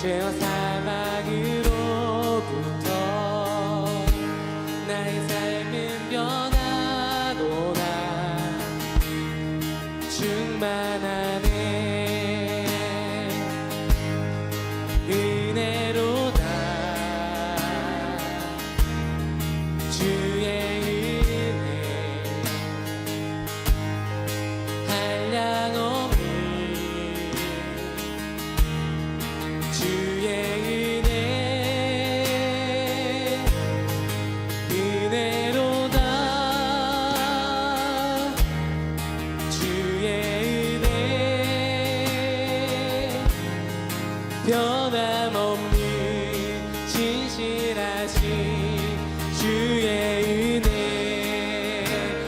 죄와 사망으로부터 나의 삶은 변하도다. 충만하네 은혜로다. 주의 은혜 한량없는 주의 은혜 은혜로다. 주의 은혜 변함없는 진실하신 주의 은혜.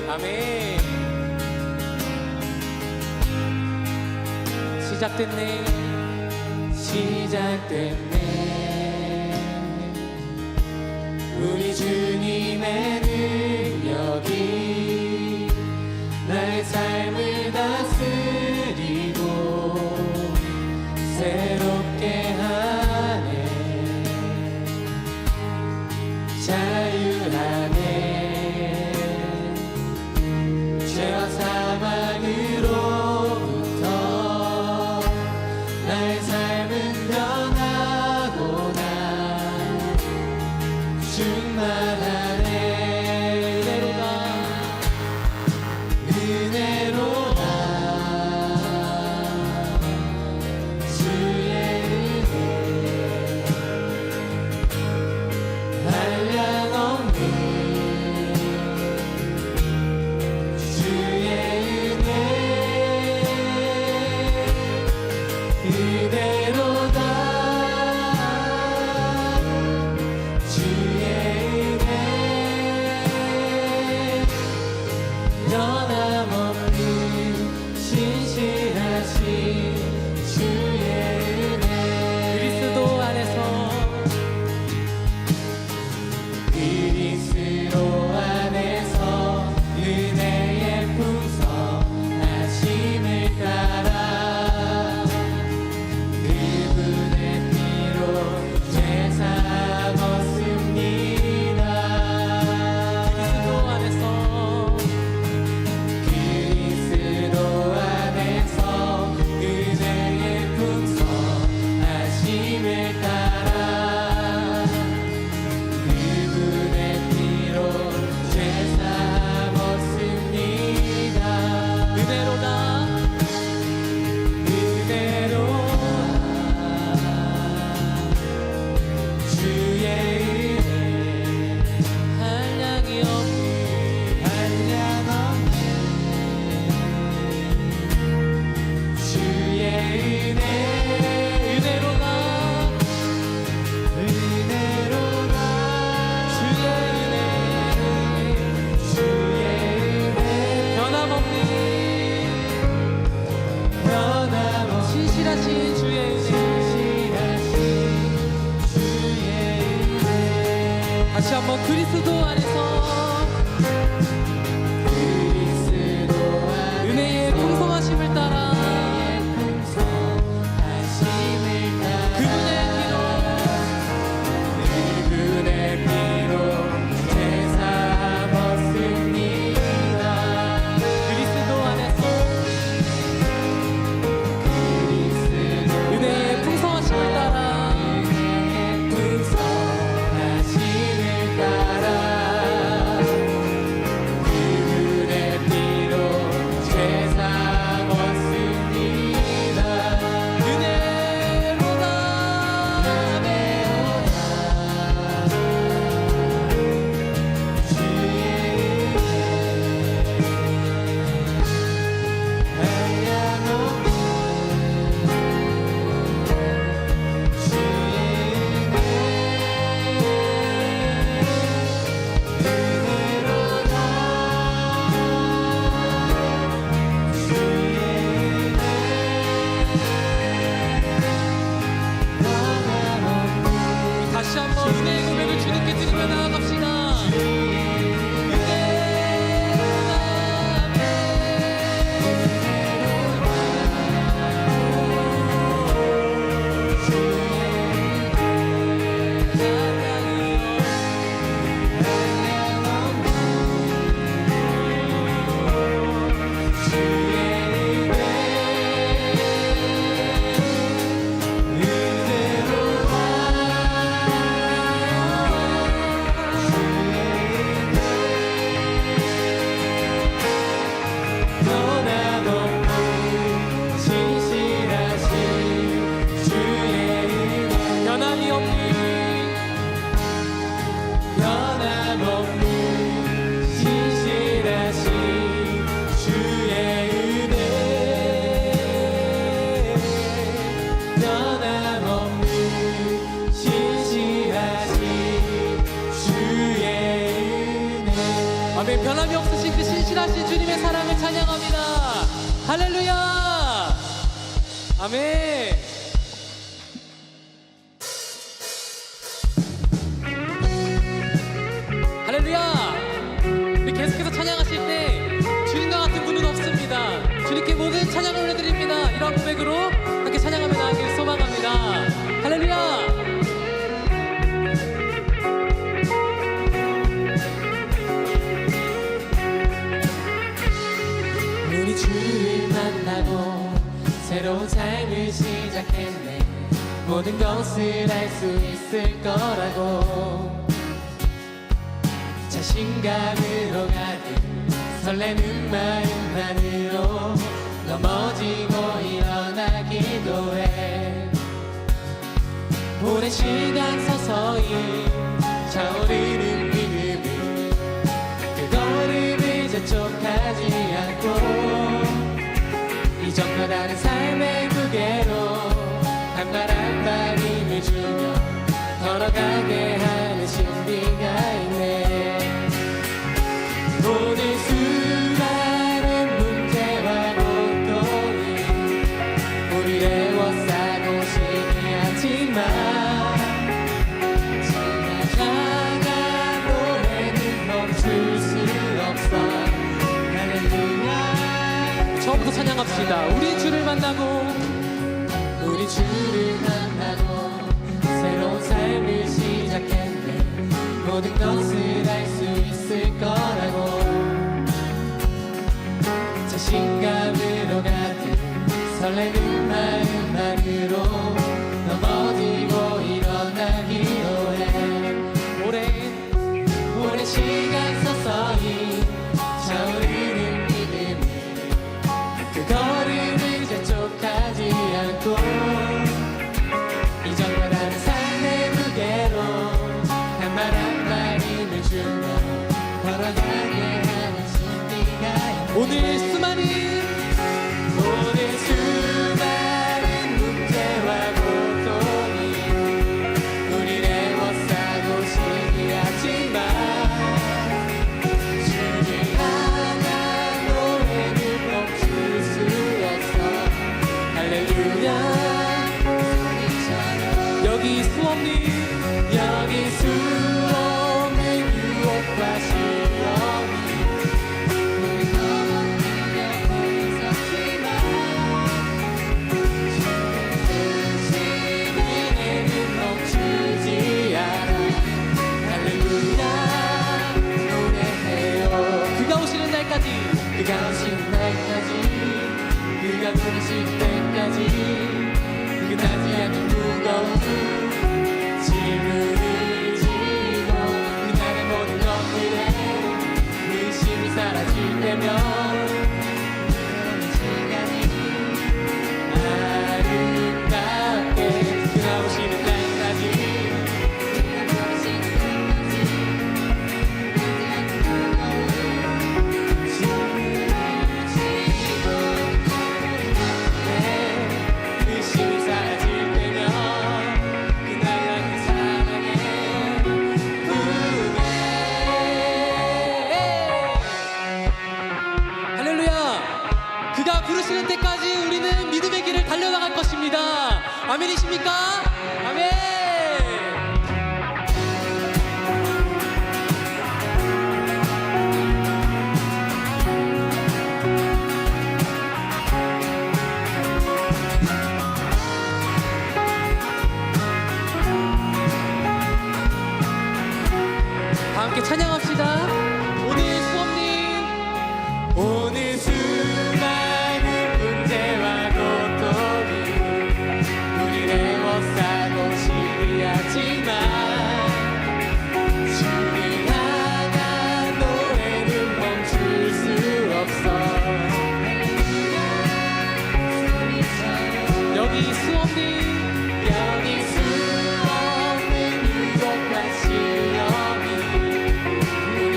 아멘. 시작됐네 시작됐네 우리 주님의 능력이 나의 삶을 다스리고 새롭게 하네. 자유하네 죄와 사망으로부터 나의 삶은 변하고나 충만하네 은혜로다. 주의 은혜 한량없는 주의 은혜 은혜로다. 주의 은혜 변함없는 신실하신 주의 은혜. 그리스도 안에서 은혜의 풍성하심을 따라 그분의 피로 죄 사하였습니다. 그리스도 안에서 은혜의 풍성하심을 따라 그분의 피로 죄 사하였습니다. 은혜로다 주의 은혜 한량이 없는 주의 은혜 은혜로다. 주의 은혜 변함없는 신실하신 주의 은혜. 다시 한번 그리스도 안에서 은혜의 풍성하심을 따라 그분의 피로 죄 사하였습니다. 그리스도 안에서 은혜의 풍성하심을 따라 변함없는 신실하신 주의 은혜. 아멘. 변함이 없으신 그 신실하신 주님의 사랑을 찬양합니다. 할렐루야. 아멘. 할렐루야. 우리 계속해서 찬양하실 때 주님과 같은 분은 없습니다. 주님께 모든 찬양을 올려드립니다. 이런 고백으로 함께 찬양하며 나가길 소망합니다. 할렐루야. 우리 주를 만나고 새로운 삶을 시작했네. 모든 것을 알 수 있을 거라고 자신감으로 가득 설레는 마음만으로 넘어지고 일어나기도 해. 오랜 시간 서서히 차오르는 믿음을 그 걸음을 재촉하지 않고 이전과 다른 삶의 무게로 한 발 한 발 힘을 주며 걸어가게 하는 신비가 있네. 모든 수많은 문제와 고통이 우리를 에워싸고 시기 하지만 지나가는 노래는 멈출 수 없어. 할렐루야. 처음부터 찬양합시다. 우리 주를 만나고 새로운 삶을 시작했네. 모든 것을 알 수 있을 거라고 자신감으로 가득 설레는 마음만으로 넘어지고 일어나기로 해. 오랜 시간 서서히 차오르는 믿음을 그 걸음을 재촉하지 않고 이전과 다른 삶의 무게로 한 발 한 발 힘을 주며 걸어가게 하는 신비가 있네. 오늘 수많은 문제와 고통이 우리를 에워싸고 시기하지만 주를 향한 노래를 멈출 수 없어. 할렐루야. 여기 수 없는 유혹과 시험이 우리 넘어지며 있었지만 주의 은혜는 멈추지 않아. 할렐루야. 노래해요. 그가 오시는 날까지 그가 부르실 때까지 끝나지 않는 무거운 짐을 지고 그날의 모든 것들에 의심이 사라질 때면 시간이 아름답게 그가 오시는 날까지 의심이 사라질 때면 그날 향한 사랑의 은혜. 할렐루야. 그가 부르시는 때까지 우리는 믿음의 길을 달려나갈 것입니다. 아멘이십니까? 아멘. 함께 찬양합시다. 오늘 수많은 문제와 고통이 우리를 에워싸고 시기하지만 주를 향한 노래는 멈출 수 없어. 여기 수 없는 유혹과 시험이 우리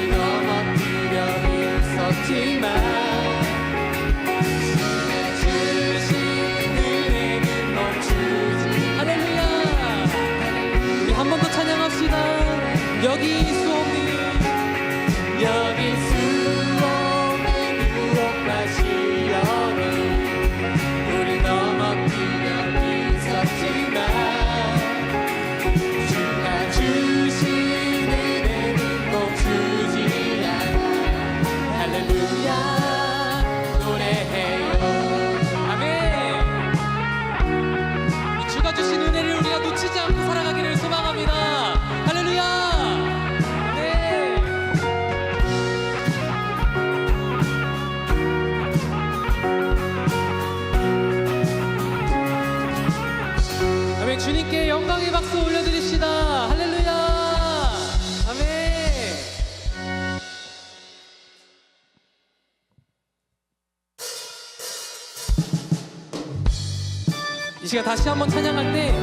멈추지 않고 살아가기를 소망합니다. 할렐루야. 네. 아멘. 주님께 영광의 박수 올려드립시다. 할렐루야. 아멘. 이 시간 다시 한번 찬양할 때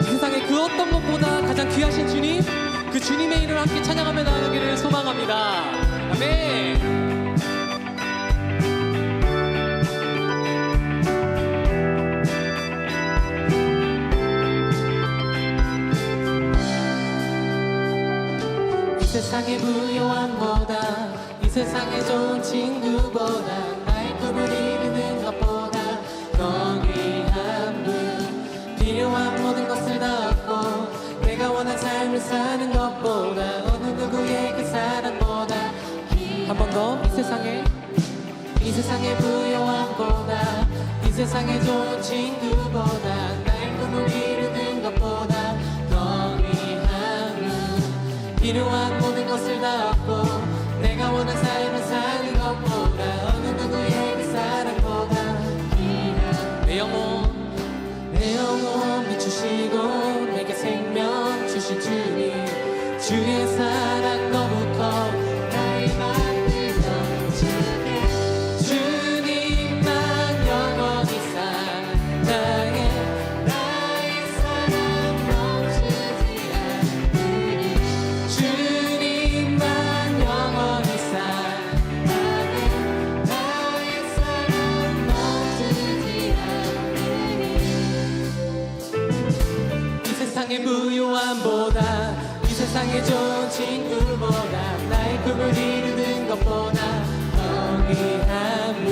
세상의 그 어떤 것보다 가장 귀하신 주님, 그 주님의 이름을 함께 찬양하며 나아가기를 소망합니다. 아멘. 이 세상의 부요함보다, 이 세상의 좋은 친구보다, 나의 꿈을 이루는 것보다 더 귀한 분, 필요한 모든 것을 다 얻고 내가 원한 삶을 사는 것보다, 어느 누구의 그 사랑보다 한 번 더. 이 세상의 부요함보다, 이 세상의 좋은 친구보다, 나의 꿈을 이루는 것보다 더 귀한 분, 필요한 모든 것을 다 얻고 내가 원한 삶을 사는 것보다, 어느 누구의 그 사랑보다 귀한 내 영혼 비추시고 내게 생명 주신 주님, 주의 사랑 너무 커 나의 맘을 넘치게, 주님만 영원히 사랑해, 나의 사랑 멈추지 않으리, 주님만 영원히 사랑해, 나의 사랑 멈추지 않으리. 이 세상의 무효함보다, 이 세상의 좋은 친구보다, 나의 꿈을 이루는 것보다 더 귀한 분,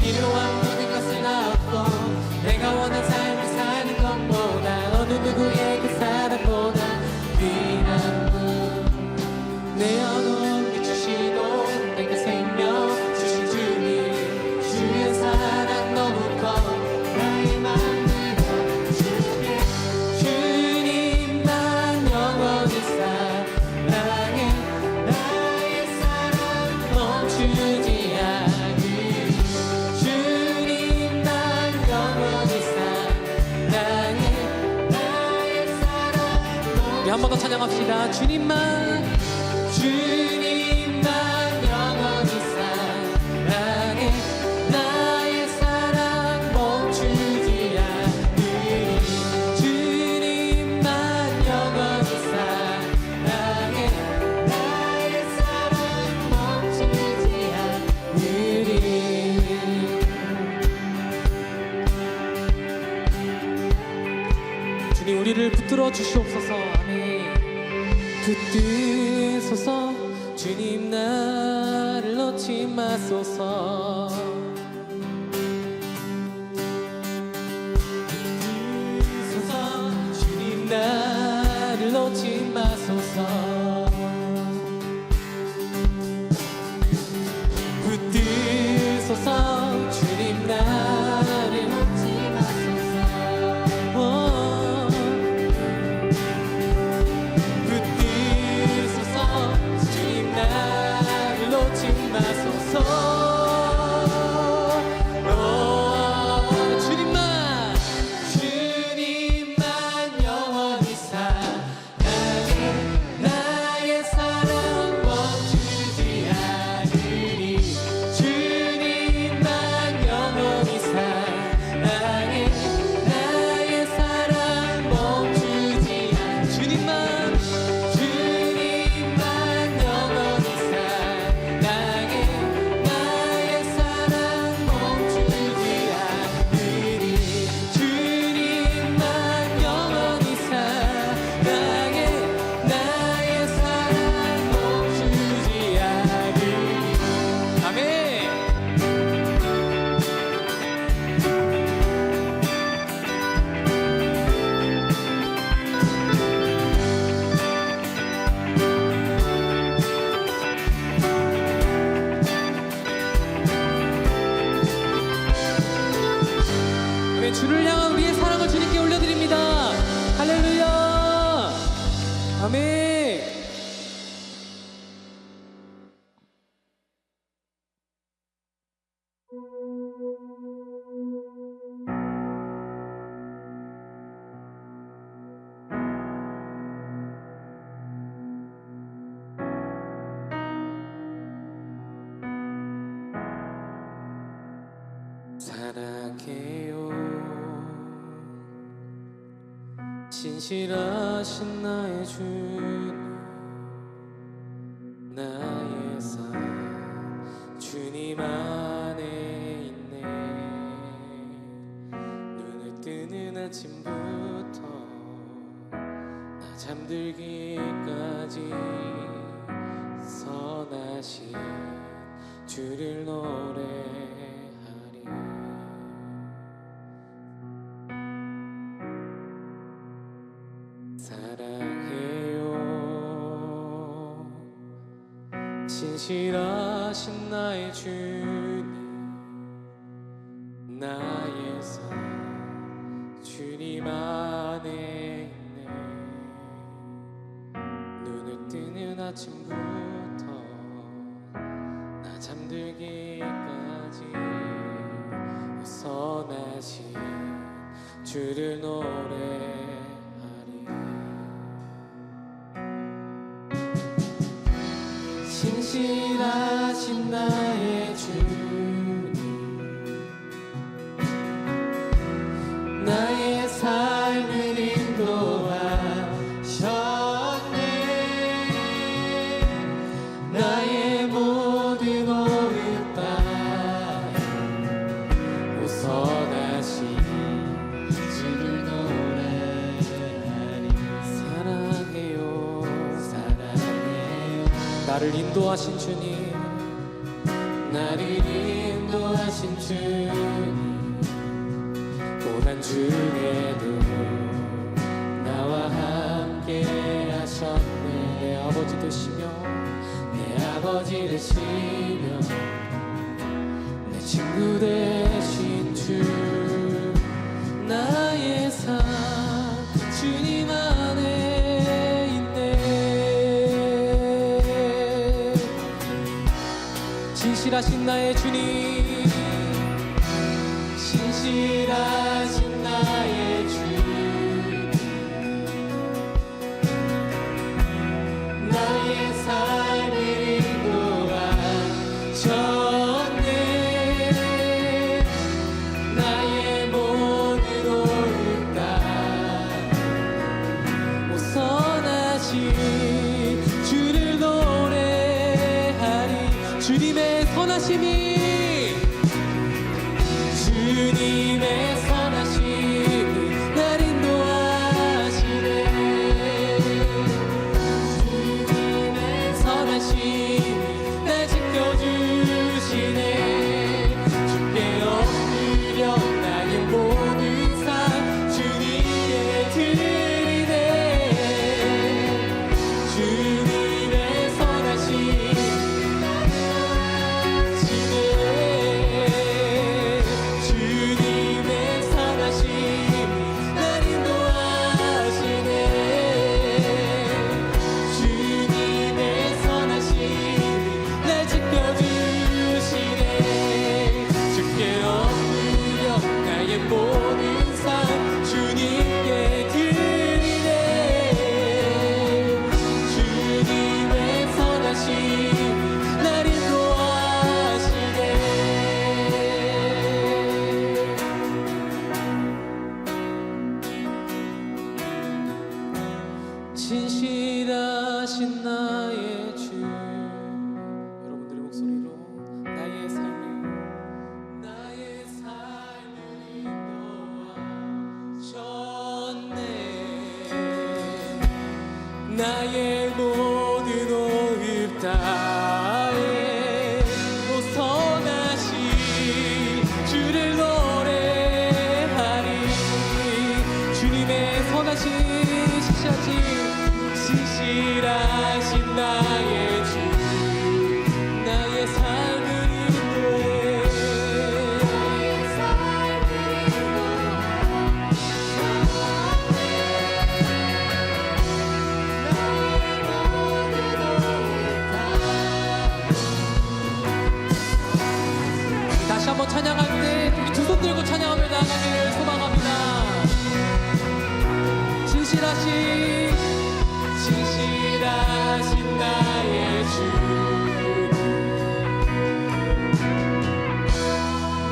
필요한 모든 것을 다 얻고 내가 원한 삶을 사는 것보다, 어느 누구의 그 사랑보다 귀한 분, 내 영혼 비추시고 내게 생명 주신 주님, 주의 사랑 너무 커 나의 맘을 멈추게, 주님만 영원히 사랑해, 나의 사랑 멈추지 않으리, 주님만 영원히 사랑해, 나의 사랑. 우리 한 번 더 찬양합시다. 주님만 영원히 사랑해, 나의 사랑 멈추지 않으리, 주님만 영원히 사랑해, 나의 사랑 멈추지 않으리. 주님 우리를 붙들어 주시옵소서. 아멘. 붙드소서. 주님 나를 놓지 마소서. 붙드소서. 주님 나를 놓지 마소서. 붙드소서. 주님 나를 놓지 마소서. 붙드소서. 주님 나를 놓지 마소서. 주님만 영원히 사랑해, 아멘. 사랑해요. 진실하신 나의 주님, 나의 삶 주님 안에 있네. 눈을 뜨는 아침부터 나 잠들기까지 선하신 주를 노래하리. 사랑해요. 진실하신 나의 주님, 나의 삶 주님 안에 있네. 눈을 뜨는 아침부터 나 잠들기까지 선하신 주를 노래하리. 진실하신 나의 주님, 나의 삶을 인도하셨네. 나의 모든 오를 바에 선하신 주를 노래하리. 사랑해요. 사랑해요. 나를 인도하신 주님, 나를 인도하신 주님, 고난 중에도 나와 함께 하셨네. 내 아버지 되시며, 내 아버지 되시며, 내 친구 되신 주, 나의 삶 주님 안에 있네. 진실하신 나의 주님, 진실하신 나의 주님, 나의 삶을 인도하셨네. 나의 모든 오를 따라 선하신 주를 노래하리. 주님의 선하심이, 주님의 선하심이 날 인도하시네. 주님의 선하심이 날 지켜주시네. 주께 엎드려 나의 모든 삶 주님께 드리네. 주님의 선하심이 모든 삶 주님께 드리네. 주님의 선하심 날 인도하시네. 진실하신 나의 주, 여러분들의 목소리로 나의 삶을 나의 모든 오흡 다해 선하신 주를 노래하리. 주님의 선하신 진실하신 나의 주, 나의 삶을 인도해. 나의 진실하신 나의 주,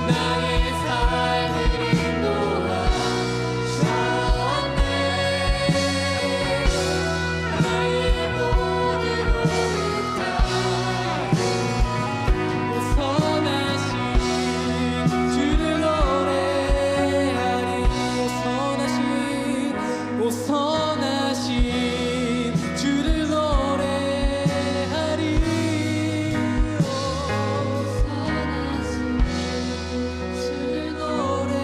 나의 삶을 인도하셨네. 나의 모든 오늘 다 선하신 주를 노래하리. 오 선하신 주를 노래하리. 오 선하신 주를 노래하리.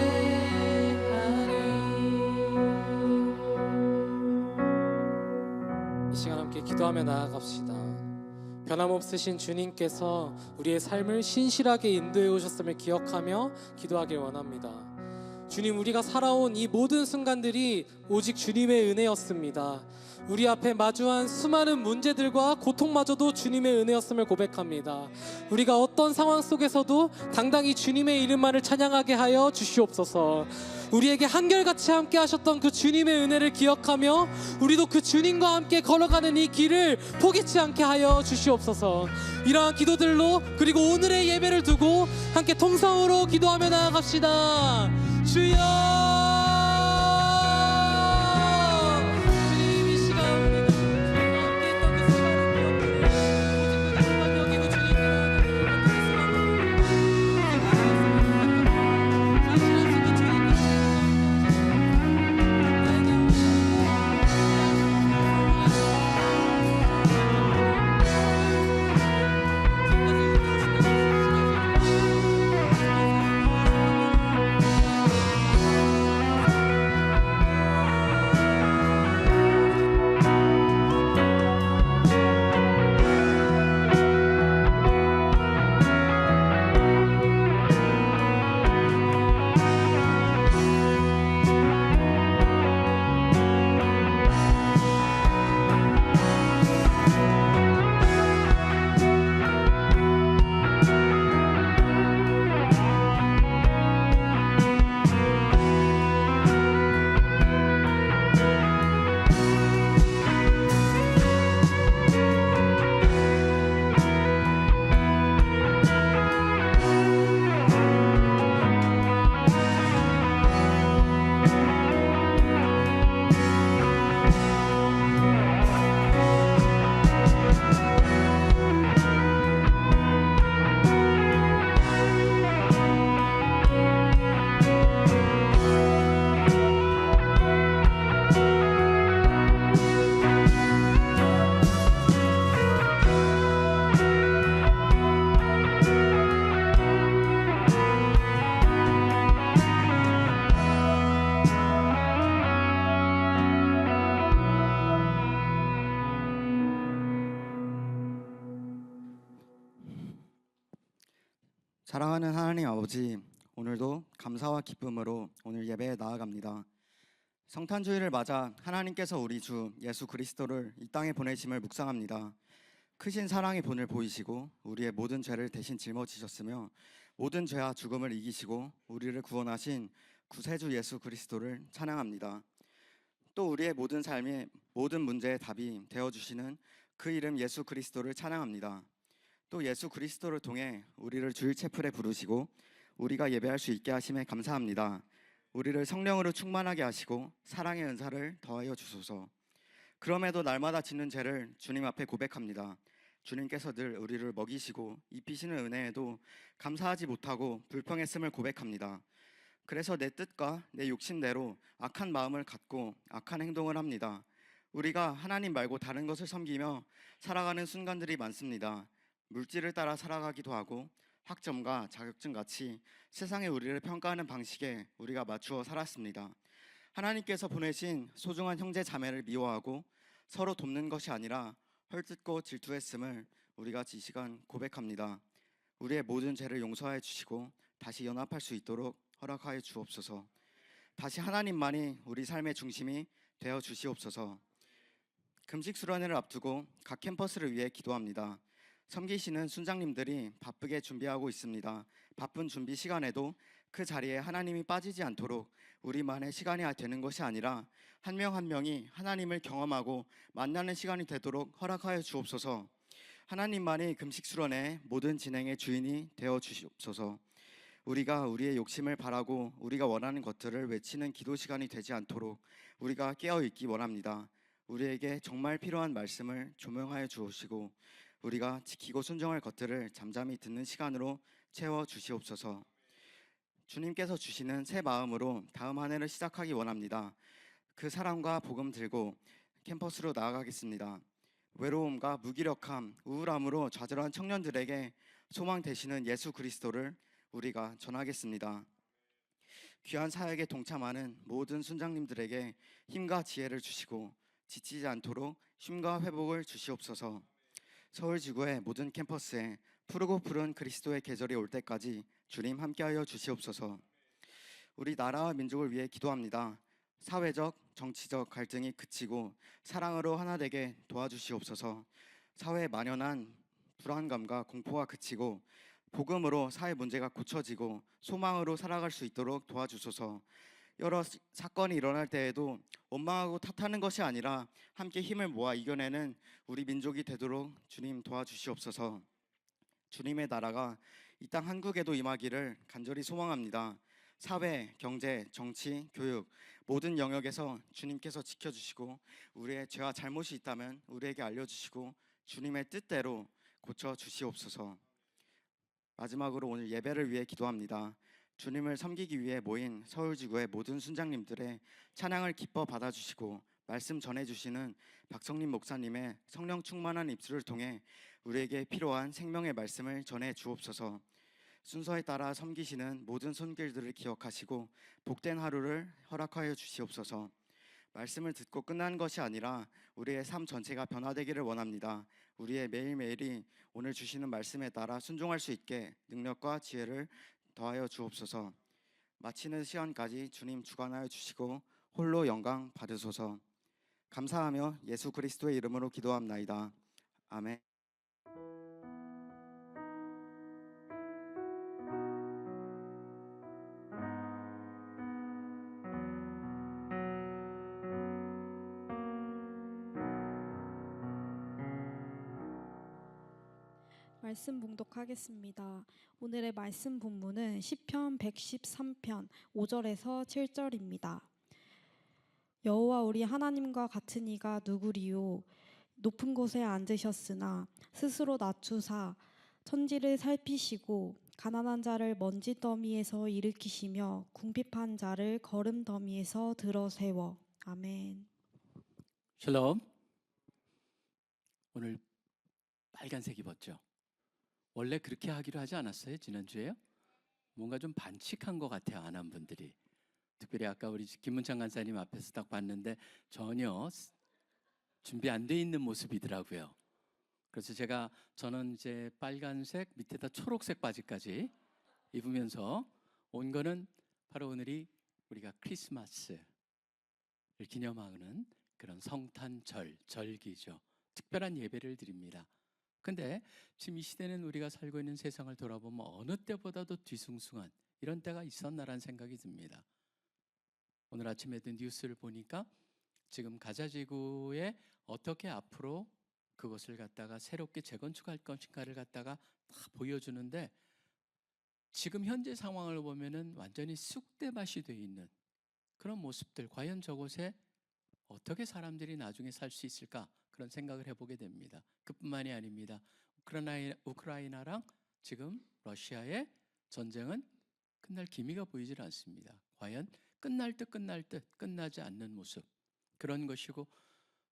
이 시간 함께 기도하며 나아갑시다. 변함없으신 주님께서 우리의 삶을 신실하게 인도해 오셨음을 기억하며 기도하길 원합니다. 주님, 우리가 살아온 이 모든 순간들이 오직 주님의 은혜였습니다. 우리 앞에 마주한 수많은 문제들과 고통마저도 주님의 은혜였음을 고백합니다. 우리가 어떤 상황 속에서도 당당히 주님의 이름만을 찬양하게 하여 주시옵소서. 우리에게 한결같이 함께 하셨던 그 주님의 은혜를 기억하며 우리도 그 주님과 함께 걸어가는 이 길을 포기치 않게 하여 주시옵소서. 이러한 기도들로, 그리고 오늘의 예배를 두고 함께 통성으로 기도하며 나아갑시다. 주여, 주님 이 시간 우리가 함께 했던 그 수많은 기억들을 오직 그것만 여기고 주님께 사랑하는 하나님 아버지, 오늘도 감사와 기쁨으로 오늘 예배에 나아갑니다. 성탄주의를 맞아 하나님께서 우리 주 예수 그리스도를 이 땅에 보내심을 묵상합니다. 크신 사랑의 본을 보이시고 우리의 모든 죄를 대신 짊어지셨으며 모든 죄와 죽음을 이기시고 우리를 구원하신 구세주 예수 그리스도를 찬양합니다. 또 우리의 모든 삶의 모든 문제의 답이 되어주시는 그 이름 예수 그리스도를 찬양합니다. 또 예수 그리스도를 통해 우리를 주일 채플에 부르시고 우리가 예배할 수 있게 하심에 감사합니다. 우리를 성령으로 충만하게 하시고 사랑의 은사를 더하여 주소서. 그럼에도 날마다 짓는 죄를 주님 앞에 고백합니다. 주님께서 늘 우리를 먹이시고 입히시는 은혜에도 감사하지 못하고 불평했음을 고백합니다. 그래서 내 뜻과 내 욕심대로 악한 마음을 갖고 악한 행동을 합니다. 우리가 하나님 말고 다른 것을 섬기며 살아가는 순간들이 많습니다. 물질을 따라 살아가기도 하고 학점과 자격증 같이 세상에 우리를 평가하는 방식에 우리가 맞추어 살았습니다. 하나님께서 보내신 소중한 형제 자매를 미워하고 서로 돕는 것이 아니라 헐뜯고 질투했음을 우리가 이 시간 고백합니다. 우리의 모든 죄를 용서해 주시고 다시 연합할 수 있도록 허락하여 주옵소서. 다시 하나님만이 우리 삶의 중심이 되어 주시옵소서. 금식 수련회를 앞두고 각 캠퍼스를 위해 기도합니다. 섬기시는 순장님들이 바쁘게 준비하고 있습니다. 바쁜 준비 시간에도 그 자리에 하나님이 빠지지 않도록 우리만의 시간이 되는 것이 아니라 한 명 한 명이 하나님을 경험하고 만나는 시간이 되도록 허락하여 주옵소서. 하나님만이 금식수련의 모든 진행의 주인이 되어 주시옵소서. 우리가 우리의 욕심을 바라고 우리가 원하는 것들을 외치는 기도 시간이 되지 않도록 우리가 깨어 있기 원합니다. 우리에게 정말 필요한 말씀을 조명하여 주시고 우리가 지키고 순종할 것들을 잠잠히 듣는 시간으로 채워 주시옵소서. 주님께서 주시는 새 마음으로 다음 한 해를 시작하기 원합니다. 그 사랑과 복음 들고 캠퍼스로 나아가겠습니다. 외로움과 무기력함, 우울함으로 좌절한 청년들에게 소망 되시는 예수 그리스도를 우리가 전하겠습니다. 귀한 사역에 동참하는 모든 순장님들에게 힘과 지혜를 주시고 지치지 않도록 쉼과 회복을 주시옵소서. 서울지구의 모든 캠퍼스에 푸르고 푸른 그리스도의 계절이 올 때까지 주님 함께하여 주시옵소서. 우리 나라와 민족을 위해 기도합니다. 사회적, 정치적 갈등이 그치고 사랑으로 하나 되게 도와주시옵소서. 사회에 만연한 불안감과 공포가 그치고 복음으로 사회 문제가 고쳐지고 소망으로 살아갈 수 있도록 도와주소서. 여러 사건이 일어날 때에도 원망하고 탓하는 것이 아니라 함께 힘을 모아 이겨내는 우리 민족이 되도록 주님 도와주시옵소서. 주님의 나라가 이 땅 한국에도 임하기를 간절히 소망합니다. 사회, 경제, 정치, 교육 모든 영역에서 주님께서 지켜주시고 우리의 죄와 잘못이 있다면 우리에게 알려주시고 주님의 뜻대로 고쳐주시옵소서. 마지막으로 오늘 예배를 위해 기도합니다. 주님을 섬기기 위해 모인 서울지구의 모든 순장님들의 찬양을 기뻐 받아주시고 말씀 전해주시는 박성림 목사님의 성령 충만한 입술을 통해 우리에게 필요한 생명의 말씀을 전해 주옵소서. 순서에 따라 섬기시는 모든 손길들을 기억하시고 복된 하루를 허락하여 주시옵소서. 말씀을 듣고 끝나는 것이 아니라 우리의 삶 전체가 변화되기를 원합니다. 우리의 매일매일이 오늘 주시는 말씀에 따라 순종할 수 있게 능력과 지혜를 더하여 주옵소서. 마치는 시간까지 주님 주관하여 주시고 홀로 영광 받으소서. 감사하며 예수 그리스도의 이름으로 기도합나이다. 아멘. 말씀 봉독하겠습니다. 오늘의 말씀 본문은 시편 113편 5절에서 7절입니다. 여호와 우리 하나님과 같은 이가 누구리요? 높은 곳에 앉으셨으나 스스로 낮추사 천지를 살피시고 가난한 자를 먼지 더미에서 일으키시며 궁핍한 자를 거름 더미에서 들어세워. 아멘. 샬롬. 오늘 빨간색 입었죠? 원래 그렇게 하기로 하지 않았어요? 지난주에요? 뭔가 좀 반칙한 것 같아요. 안 한 분들이. 특별히 아까 우리 김문창 간사님 앞에서 딱 봤는데 전혀 준비 안 돼 있는 모습이더라고요. 그래서 저는 이제 빨간색 밑에다 초록색 바지까지 입으면서 온 거는 바로 오늘이 우리가 크리스마스를 기념하는 그런 성탄절, 절기죠. 특별한 예배를 드립니다. 근데 지금 이 시대는 우리가 살고 있는 세상을 돌아보면 어느 때보다도 뒤숭숭한 이런 때가 있었나라는 생각이 듭니다. 오늘 아침에도 뉴스를 보니까 지금 가자지구에 어떻게 앞으로 그것을 갖다가 새롭게 재건축할 것인가를 갖다가 다 보여주는데 지금 현재 상황을 보면은 완전히 쑥대밭이 돼 있는 그런 모습들, 과연 저곳에 어떻게 사람들이 나중에 살 수 있을까 그런 생각을 해보게 됩니다. 그뿐만이 아닙니다. 우크라이나랑 지금 러시아의 전쟁은 끝날 기미가 보이질 않습니다. 과연 끝날 듯 끝나지 않는 모습 그런 것이고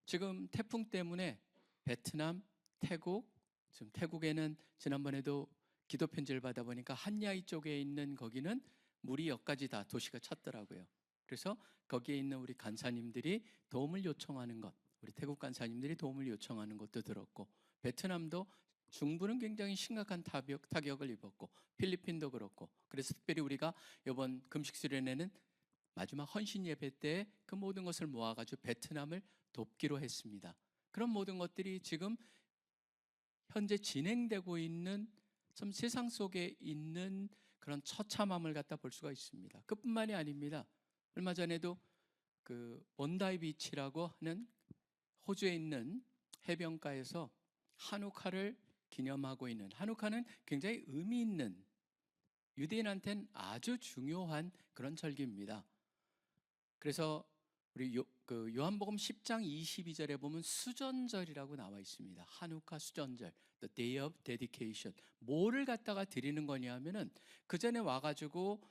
지금 태풍 때문에 베트남, 태국, 지금 태국에는 지난번에도 기도 편지를 받아 보니까 한야이 쪽에 있는 거기는 물이 여기까지 다 도시가 찼더라고요. 그래서 거기에 있는 우리 간사님들이 도움을 요청하는 것, 우리 태국 간사님들이 도움을 요청하는 것도 들었고 베트남도 중부는 굉장히 심각한 타격을 입었고 필리핀도 그렇고 그래서 특별히 우리가 이번 금식 수련회는 마지막 헌신 예배 때 그 모든 것을 모아가지고 베트남을 돕기로 했습니다. 그런 모든 것들이 지금 현재 진행되고 있는 좀 세상 속에 있는 그런 처참함을 갖다 볼 수가 있습니다. 그뿐만이 아닙니다. 얼마 전에도 그 본다이 비치라고 하는 호주에 있는 해변가에서 한우카를 기념하고 있는, 한우카는 굉장히 의미 있는, 유대인한테는 아주 중요한 그런 절기입니다. 그래서 우리 요한복음 10장 22절에 보면 수전절이라고 나와 있습니다. 한우카 수전절, the day of dedication. 뭐를 갖다가 드리는 거냐면은 그 전에 와가지고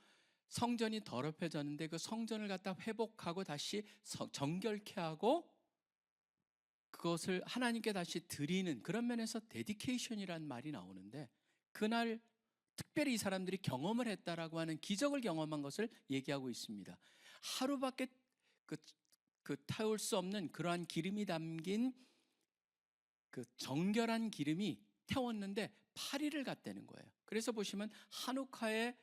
성전이 더럽혀졌는데 그 성전을 갖다 회복하고 다시 정결케 하고 그것을 하나님께 다시 드리는 그런 면에서 데디케이션이라는 말이 나오는데, 그날 특별히 이 사람들이 경험을 했다라고 하는 기적을 경험한 것을 얘기하고 있습니다. 하루밖에 태울 수 없는 그러한 기름이 담긴 그 정결한 기름이 태웠는데 8일을 갔다는 거예요. 그래서 보시면 한우카의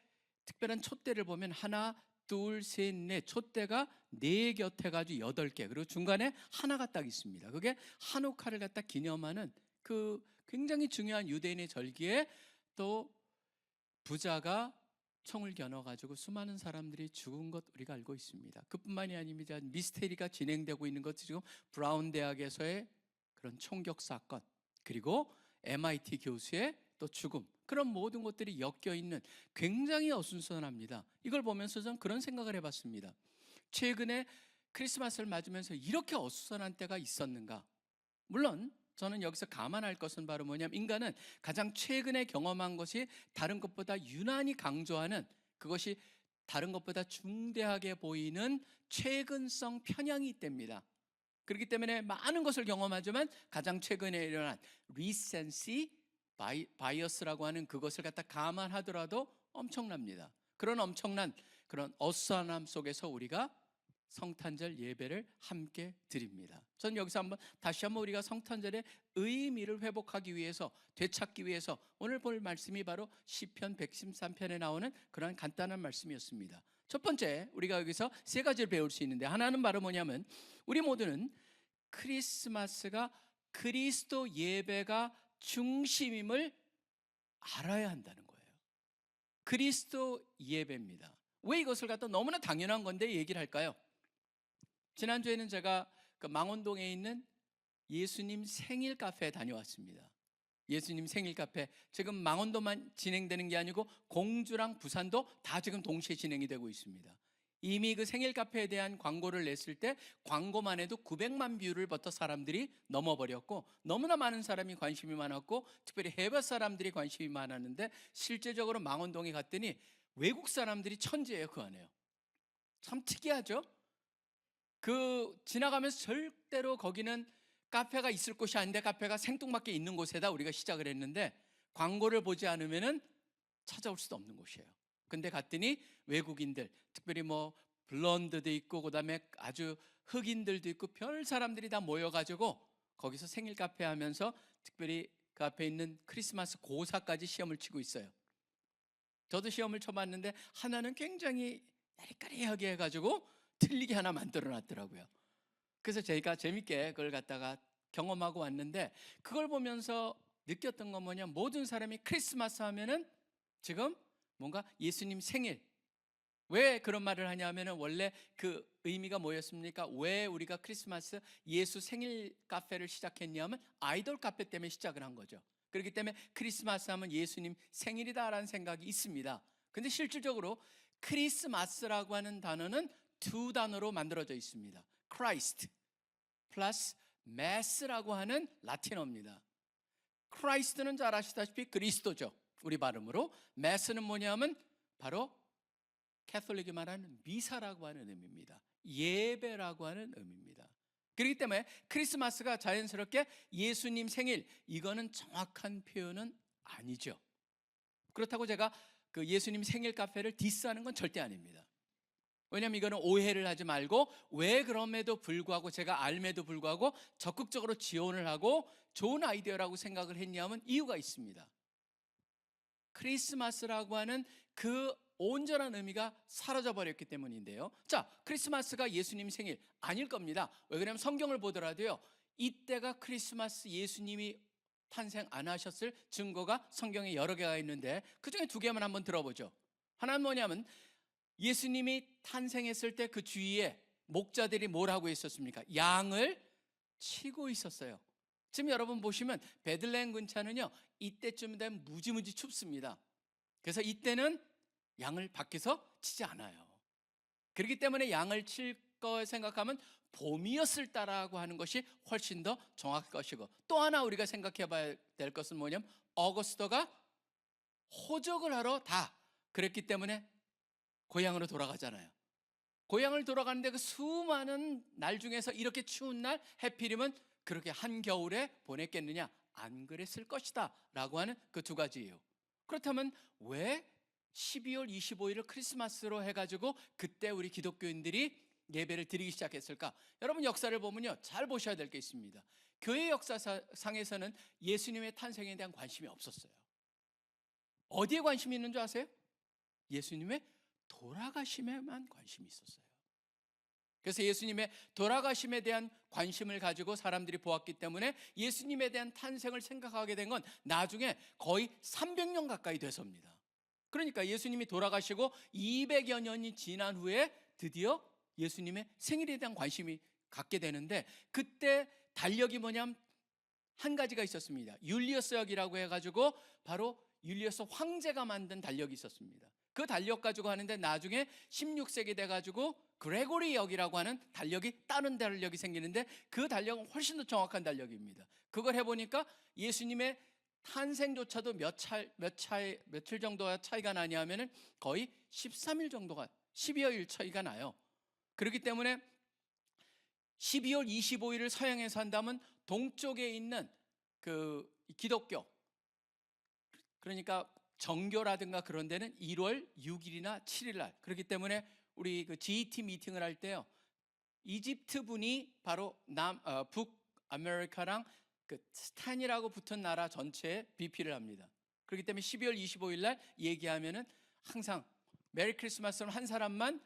특별한 촛대를 보면 하나, 둘, 셋, 넷, 촛대가 4곁 해가지고 8개, 그리고 중간에 하나가 딱 있습니다. 그게 한우카를 갖다 기념하는 그 굉장히 중요한 유대인의 절기에, 또 부자가 총을 겨눠가지고 수많은 사람들이 죽은 것 우리가 알고 있습니다. 그뿐만이 아닙니다. 미스테리가 진행되고 있는 것, 지금 브라운 대학에서의 그런 총격 사건, 그리고 MIT 교수의 또 죽음, 그런 모든 것들이 엮여 있는 굉장히 어수선합니다. 이걸 보면서 저는 그런 생각을 해봤습니다. 최근에 크리스마스를 맞으면서 이렇게 어수선한 때가 있었는가? 물론 저는 여기서 감안할 것은 바로 뭐냐면, 인간은 가장 최근에 경험한 것이 다른 것보다 유난히 강조하는, 그것이 다른 것보다 중대하게 보이는 최근성 편향이 있답니다. 그렇기 때문에 많은 것을 경험하지만 가장 최근에 일어난 리센시 바이어스라고 하는 그것을 갖다 감안하더라도 엄청납니다. 그런 엄청난 그런 어수선함 속에서 우리가 성탄절 예배를 함께 드립니다. 저는 여기서 다시 한번 우리가 성탄절의 의미를 회복하기 위해서, 되찾기 위해서 오늘 볼 말씀이 바로 시편 113편에 나오는 그런 간단한 말씀이었습니다. 첫 번째, 우리가 여기서 3가지를 배울 수 있는데, 하나는 바로 뭐냐면, 우리 모두는 크리스마스가 그리스도 예배가 중심임을 알아야 한다는 거예요. 그리스도 예배입니다. 왜 이것을 갖다 너무나 당연한 건데 얘기를 할까요? 지난주에는 제가 그 망원동에 있는 예수님 생일 카페에 다녀왔습니다. 예수님 생일 카페, 지금 망원도만 진행되는 게 아니고 공주랑 부산도 다 지금 동시에 진행이 되고 있습니다. 이미 그 생일 카페에 대한 광고를 냈을 때 광고만 해도 900만 뷰를 버터 사람들이 넘어버렸고, 너무나 많은 사람이 관심이 많았고, 특별히 해외 사람들이 관심이 많았는데, 실제적으로 망원동에 갔더니 외국 사람들이 천지예요. 그 안에요. 참 특이하죠? 지나가면서 절대로 거기는 카페가 있을 곳이 아닌데 카페가 생뚱맞게 있는 곳에다 우리가 시작을 했는데, 광고를 보지 않으면은 찾아올 수도 없는 곳이에요. 근데 갔더니 외국인들, 특별히 뭐 블론드도 있고 그다음에 아주 흑인들도 있고 별 사람들이 다 모여가지고 거기서 생일 카페 하면서, 특별히 그 앞에 있는 크리스마스 고사까지 시험을 치고 있어요. 저도 시험을 쳐봤는데 하나는 굉장히 야리까리하게 해가지고 틀리게 하나 만들어 놨더라고요. 그래서 저희가 재밌게 그걸 갖다가 경험하고 왔는데, 그걸 보면서 느꼈던 건 뭐냐, 모든 사람이 크리스마스 하면은 지금 뭔가 예수님 생일, 왜 그런 말을 하냐면은 원래 그 의미가 뭐였습니까? 왜 우리가 크리스마스 예수 생일 카페를 시작했냐면 아이돌 카페 때문에 시작을 한 거죠. 그렇기 때문에 크리스마스 하면 예수님 생일이다라는 생각이 있습니다. 근데 실질적으로 크리스마스라고 하는 단어는 2단어로 만들어져 있습니다. Christ 플러스 Mass라고 하는 라틴어입니다. Christ는 잘 아시다시피 그리스도죠, 우리 발음으로. Mass는 뭐냐면 바로 캐톨릭이 말하는 미사라고 하는 의미입니다. 예배라고 하는 의미입니다. 그렇기 때문에 크리스마스가 자연스럽게 예수님 생일, 이거는 정확한 표현은 아니죠. 그렇다고 제가 그 예수님 생일 카페를 디스하는 건 절대 아닙니다. 왜냐하면 이거는 오해를 하지 말고, 왜 그럼에도 불구하고, 제가 알매도 불구하고 적극적으로 지원을 하고 좋은 아이디어라고 생각을 했냐면 이유가 있습니다. 크리스마스라고 하는 그 온전한 의미가 사라져 버렸기 때문인데요. 자, 크리스마스가 예수님 생일 아닐 겁니다. 왜 그러냐면 성경을 보더라도요, 이때가 크리스마스 예수님이 탄생 안 하셨을 증거가 성경에 여러 개가 있는데, 그 중에 2개만 한번 들어보죠. 하나는 뭐냐면 예수님이 탄생했을 때 그 주위에 목자들이 뭘 하고 있었습니까? 양을 치고 있었어요. 지금 여러분 보시면 베들레헴 근처는요, 이때쯤 되면 무지무지 춥습니다. 그래서 이때는 양을 밖에서 치지 않아요. 그렇기 때문에 양을 칠 거 생각하면 봄이었을다라고 하는 것이 훨씬 더 정확할 것이고, 또 하나 우리가 생각해 봐야 될 것은 뭐냐면 어거스터가 호적을 하러 다 그랬기 때문에 고향으로 돌아가잖아요. 고향을 돌아가는데 그 수많은 날 중에서 이렇게 추운 날 해필이면 그렇게 한겨울에 보냈겠느냐? 안 그랬을 것이다 라고 하는 그 두 가지 이유. 그렇다면 왜 12월 25일을 크리스마스로 해가지고 그때 우리 기독교인들이 예배를 드리기 시작했을까? 여러분 역사를 보면요, 잘 보셔야 될 게 있습니다. 교회 역사상에서는 예수님의 탄생에 대한 관심이 없었어요. 어디에 관심이 있는 줄 아세요? 예수님의 돌아가심에만 관심이 있었어요. 그래서 예수님의 돌아가심에 대한 관심을 가지고 사람들이 보았기 때문에 예수님에 대한 탄생을 생각하게 된 건 나중에 거의 300년 가까이 돼서입니다. 그러니까 예수님이 돌아가시고 200여 년이 지난 후에 드디어 예수님의 생일에 대한 관심이 갖게 되는데, 그때 달력이 뭐냐면 한 가지가 있었습니다. 율리어스역이라고 해가지고 바로 율리어스 황제가 만든 달력이 있었습니다. 그 달력 가지고 하는데 나중에 16세기 돼가지고 그레고리 역이라고 하는 달력이, 다른 달력이 생기는데 그 달력은 훨씬 더 정확한 달력입니다. 그걸 해보니까 예수님의 탄생조차도 며칠 정도가 차이가 나냐면은 거의 13일 정도가, 12여일 차이가 나요. 그렇기 때문에 12월 25일을 서양에서 한다면 동쪽에 있는 그 기독교, 그러니까 정교라든가 그런 데는 1월 6일이나 7일 날. 그렇기 때문에 우리 그 GET 미팅을 할 때요, 이집트 분이 바로 북아메리카랑 그 스탄이라고 붙은 나라 전체에 BP를 합니다. 그렇기 때문에 12월 25일 날 얘기하면은 항상 메리 크리스마스는 한 사람만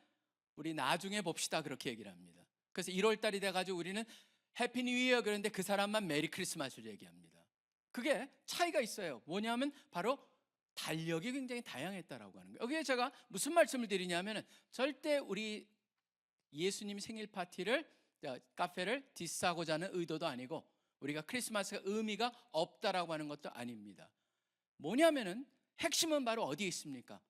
우리 나중에 봅시다 그렇게 얘기를 합니다. 그래서 1월 달이 돼가지고 우리는 해피 뉴 이어 그런데 그 사람만 메리 크리스마스를 얘기합니다. 그게 차이가 있어요. 뭐냐면 바로 달력이 굉장히 다양했다라고 하는 거예요. 여기에 제가 무슨 말씀을 드리냐면은 절대 우리 예수님 생일 파티를, 카페를 디스하고자 하는 의도도 아니고 우리가 크리스마스가 의미가 없다라고 하는 것도 아닙니다. 뭐냐면은 핵심은 바로 어디에 있습니까?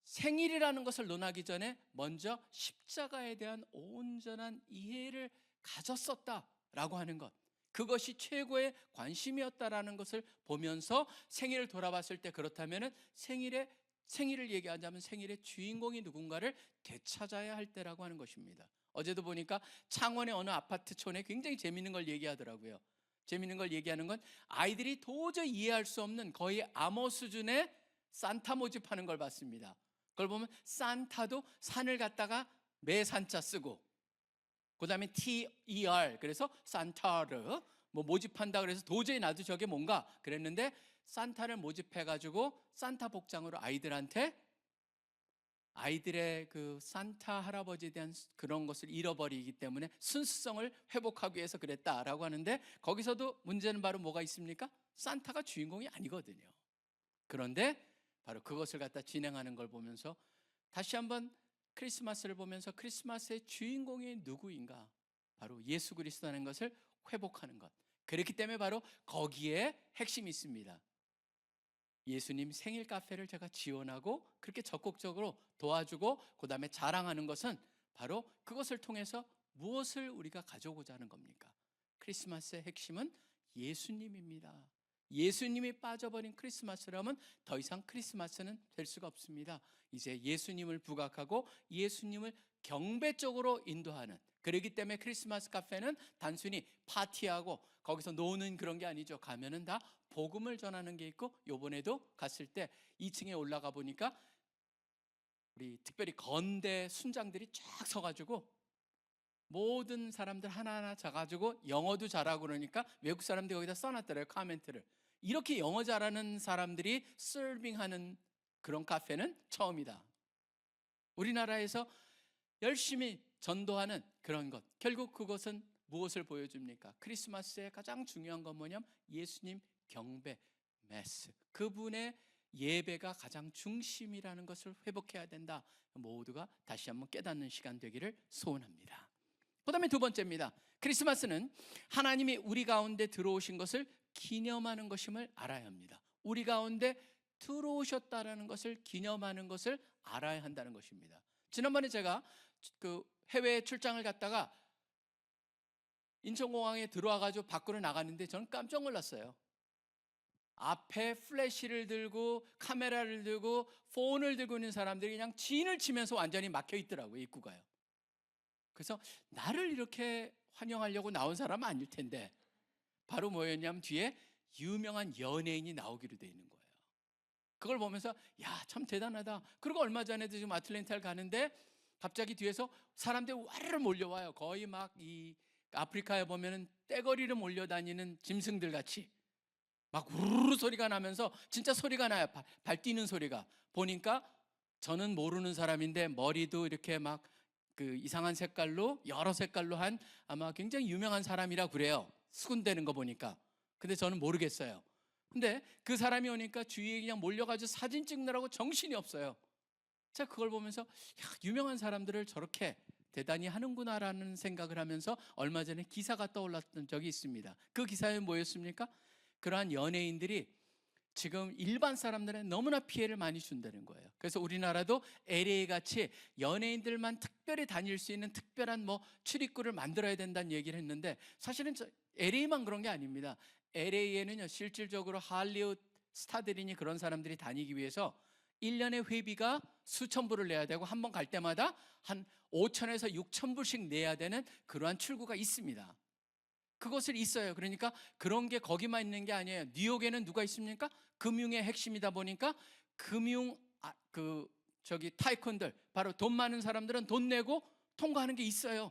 생일이라는 것을 논하기 전에 먼저 십자가에 대한 온전한 이해를 가졌었다라고 하는 것, 그것이 최고의 관심이었다라는 것을 보면서 생일을 돌아봤을 때, 그렇다면은 생일을 얘기하자면 생일의 주인공이 누군가를 되찾아야 할 때라고 하는 것입니다. 어제도 보니까 창원의 어느 아파트촌에 굉장히 재밌는 걸 얘기하더라고요. 재밌는 걸 얘기하는 건 아이들이 도저히 이해할 수 없는 거의 암호 수준의 산타 모집하는 걸 봤습니다. 그걸 보면 산타도 산을 갖다가 매산자 쓰고, 그 다음에 TER, 그래서 산타르 뭐 모집한다 그래서 도저히 나도 저게 뭔가 그랬는데 산타를 모집해가지고 산타 복장으로 아이들의 그 산타 할아버지에 대한 그런 것을 잃어버리기 때문에 순수성을 회복하기 위해서 그랬다라고 하는데, 거기서도 문제는 바로 뭐가 있습니까? 산타가 주인공이 아니거든요. 그런데 바로 그것을 갖다 진행하는 걸 보면서 다시 한번 크리스마스를 보면서 크리스마스의 주인공이 누구인가? 바로 예수 그리스도라는 것을 회복하는 것. 그렇기 때문에 바로 거기에 핵심이 있습니다. 예수님 생일 카페를 제가 지원하고 그렇게 적극적으로 도와주고 그 다음에 자랑하는 것은 바로 그것을 통해서 무엇을 우리가 가져오고자 하는 겁니까? 크리스마스의 핵심은 예수님입니다. 예수님이 빠져버린 크리스마스라면 더 이상 크리스마스는 될 수가 없습니다. 이제 예수님을 부각하고 예수님을 경배 쪽으로 인도하는, 그렇기 때문에 크리스마스 카페는 단순히 파티하고 거기서 노는 그런 게 아니죠. 가면은 다 복음을 전하는 게 있고, 요번에도 갔을 때 2층에 올라가 보니까 우리 특별히 건대 순장들이 쫙 서가지고 모든 사람들 하나하나 자가지고 영어도 잘하고 그러니까 외국 사람들이 거기다 써놨더래요, 카멘트를. 이렇게 영어 잘하는 사람들이 서빙하는 그런 카페는 처음이다. 우리나라에서 열심히 전도하는 그런 것, 결국 그것은 무엇을 보여줍니까? 크리스마스의 가장 중요한 건 뭐냐면 예수님 경배, 메스, 그분의 예배가 가장 중심이라는 것을 회복해야 된다. 모두가 다시 한번 깨닫는 시간 되기를 소원합니다. 그 다음에 두 번째입니다. 크리스마스는 하나님이 우리 가운데 들어오신 것을 기념하는 것임을 알아야 합니다. 우리 가운데 들어오셨다는 것을 기념하는 것을 알아야 한다는 것입니다. 지난번에 제가 그 해외 출장을 갔다가 인천공항에 들어와가지고 밖으로 나갔는데 저는 깜짝 놀랐어요. 앞에 플래시를 들고 카메라를 들고 폰을 들고 있는 사람들이 그냥 진을 치면서 완전히 막혀 있더라고요, 입구가요. 그래서 나를 이렇게 환영하려고 나온 사람은 아닐 텐데 바로 뭐였냐면 뒤에 유명한 연예인이 나오기로 돼 있는 거예요. 그걸 보면서 야, 참 대단하다. 그리고 얼마 전에도 지금 아틀랜타를 가는데 갑자기 뒤에서 사람들이 와르르 몰려와요. 거의 막 이 아프리카에 보면은 떼거리를 몰려다니는 짐승들 같이 막 우르르 소리가 나면서 진짜 소리가 나요. 발 뛰는 소리가. 보니까 저는 모르는 사람인데 머리도 이렇게 막 그 이상한 색깔로 여러 색깔로 한 아마 굉장히 유명한 사람이라 그래요. 수군대는 거 보니까. 근데 저는 모르겠어요. 근데 그 사람이 오니까 주위에 그냥 몰려가지고 사진 찍느라고 정신이 없어요. 제가 그걸 보면서 야, 유명한 사람들을 저렇게 대단히 하는구나라는 생각을 하면서 얼마 전에 기사가 떠올랐던 적이 있습니다. 그 기사에 뭐였습니까? 그러한 연예인들이 지금 일반 사람들의 너무나 피해를 많이 준다는 거예요. 그래서 우리나라도 LA 같이 연예인들만 특별히 다닐 수 있는 특별한 뭐 출입구를 만들어야 된다는 얘기를 했는데 사실은 LA만 그런 게 아닙니다. LA에는요 실질적으로 할리우드 스타들이니 그런 사람들이 다니기 위해서 1년에 회비가 수천 불을 내야 되고 한 번 갈 때마다 한 5천에서 6천 불씩 내야 되는 그러한 출구가 있습니다. 그것을 있어요. 그러니까 그런 게 거기만 있는 게 아니에요. 뉴욕에는 누가 있습니까? 금융의 핵심이다 보니까 금융 타이쿤들 바로 돈 많은 사람들은 돈 내고 통과하는 게 있어요.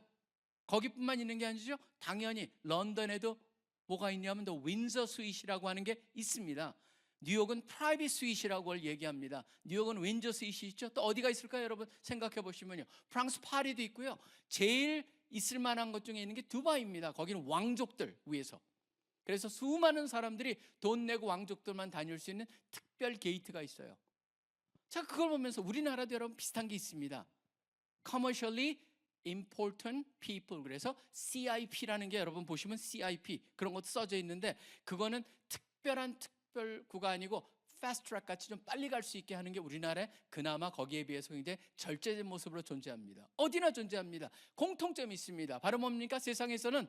거기뿐만 있는 게 아니죠. 당연히 런던에도 뭐가 있냐면 또 윈저 스윗이라고 하는 게 있습니다. 뉴욕은 프라이빗 스윗이라고 얘기합니다. 뉴욕은 윈저 스윗이 있죠. 또 어디가 있을까요, 여러분? 생각해 보시면요. 프랑스 파리도 있고요. 제일 있을 만한 것 중에 있는 게 두바이입니다. 거기는 왕족들 위에서. 그래서 수많은 사람들이 돈 내고 왕족들만 다닐 수 있는 특별 게이트가 있어요. 자, 그걸 보면서 우리나라도 여러분 비슷한 게 있습니다. Commercially Important People. 그래서 CIP라는 게 여러분 보시면 CIP 그런 것도 써져 있는데 그거는 특별 구가 아니고 패스트트랙 같이 좀 빨리 갈 수 있게 하는 게 우리나라에 그나마 거기에 비해서 굉장히 절제된 모습으로 존재합니다. 어디나 존재합니다. 공통점이 있습니다. 바로 뭡니까? 세상에서는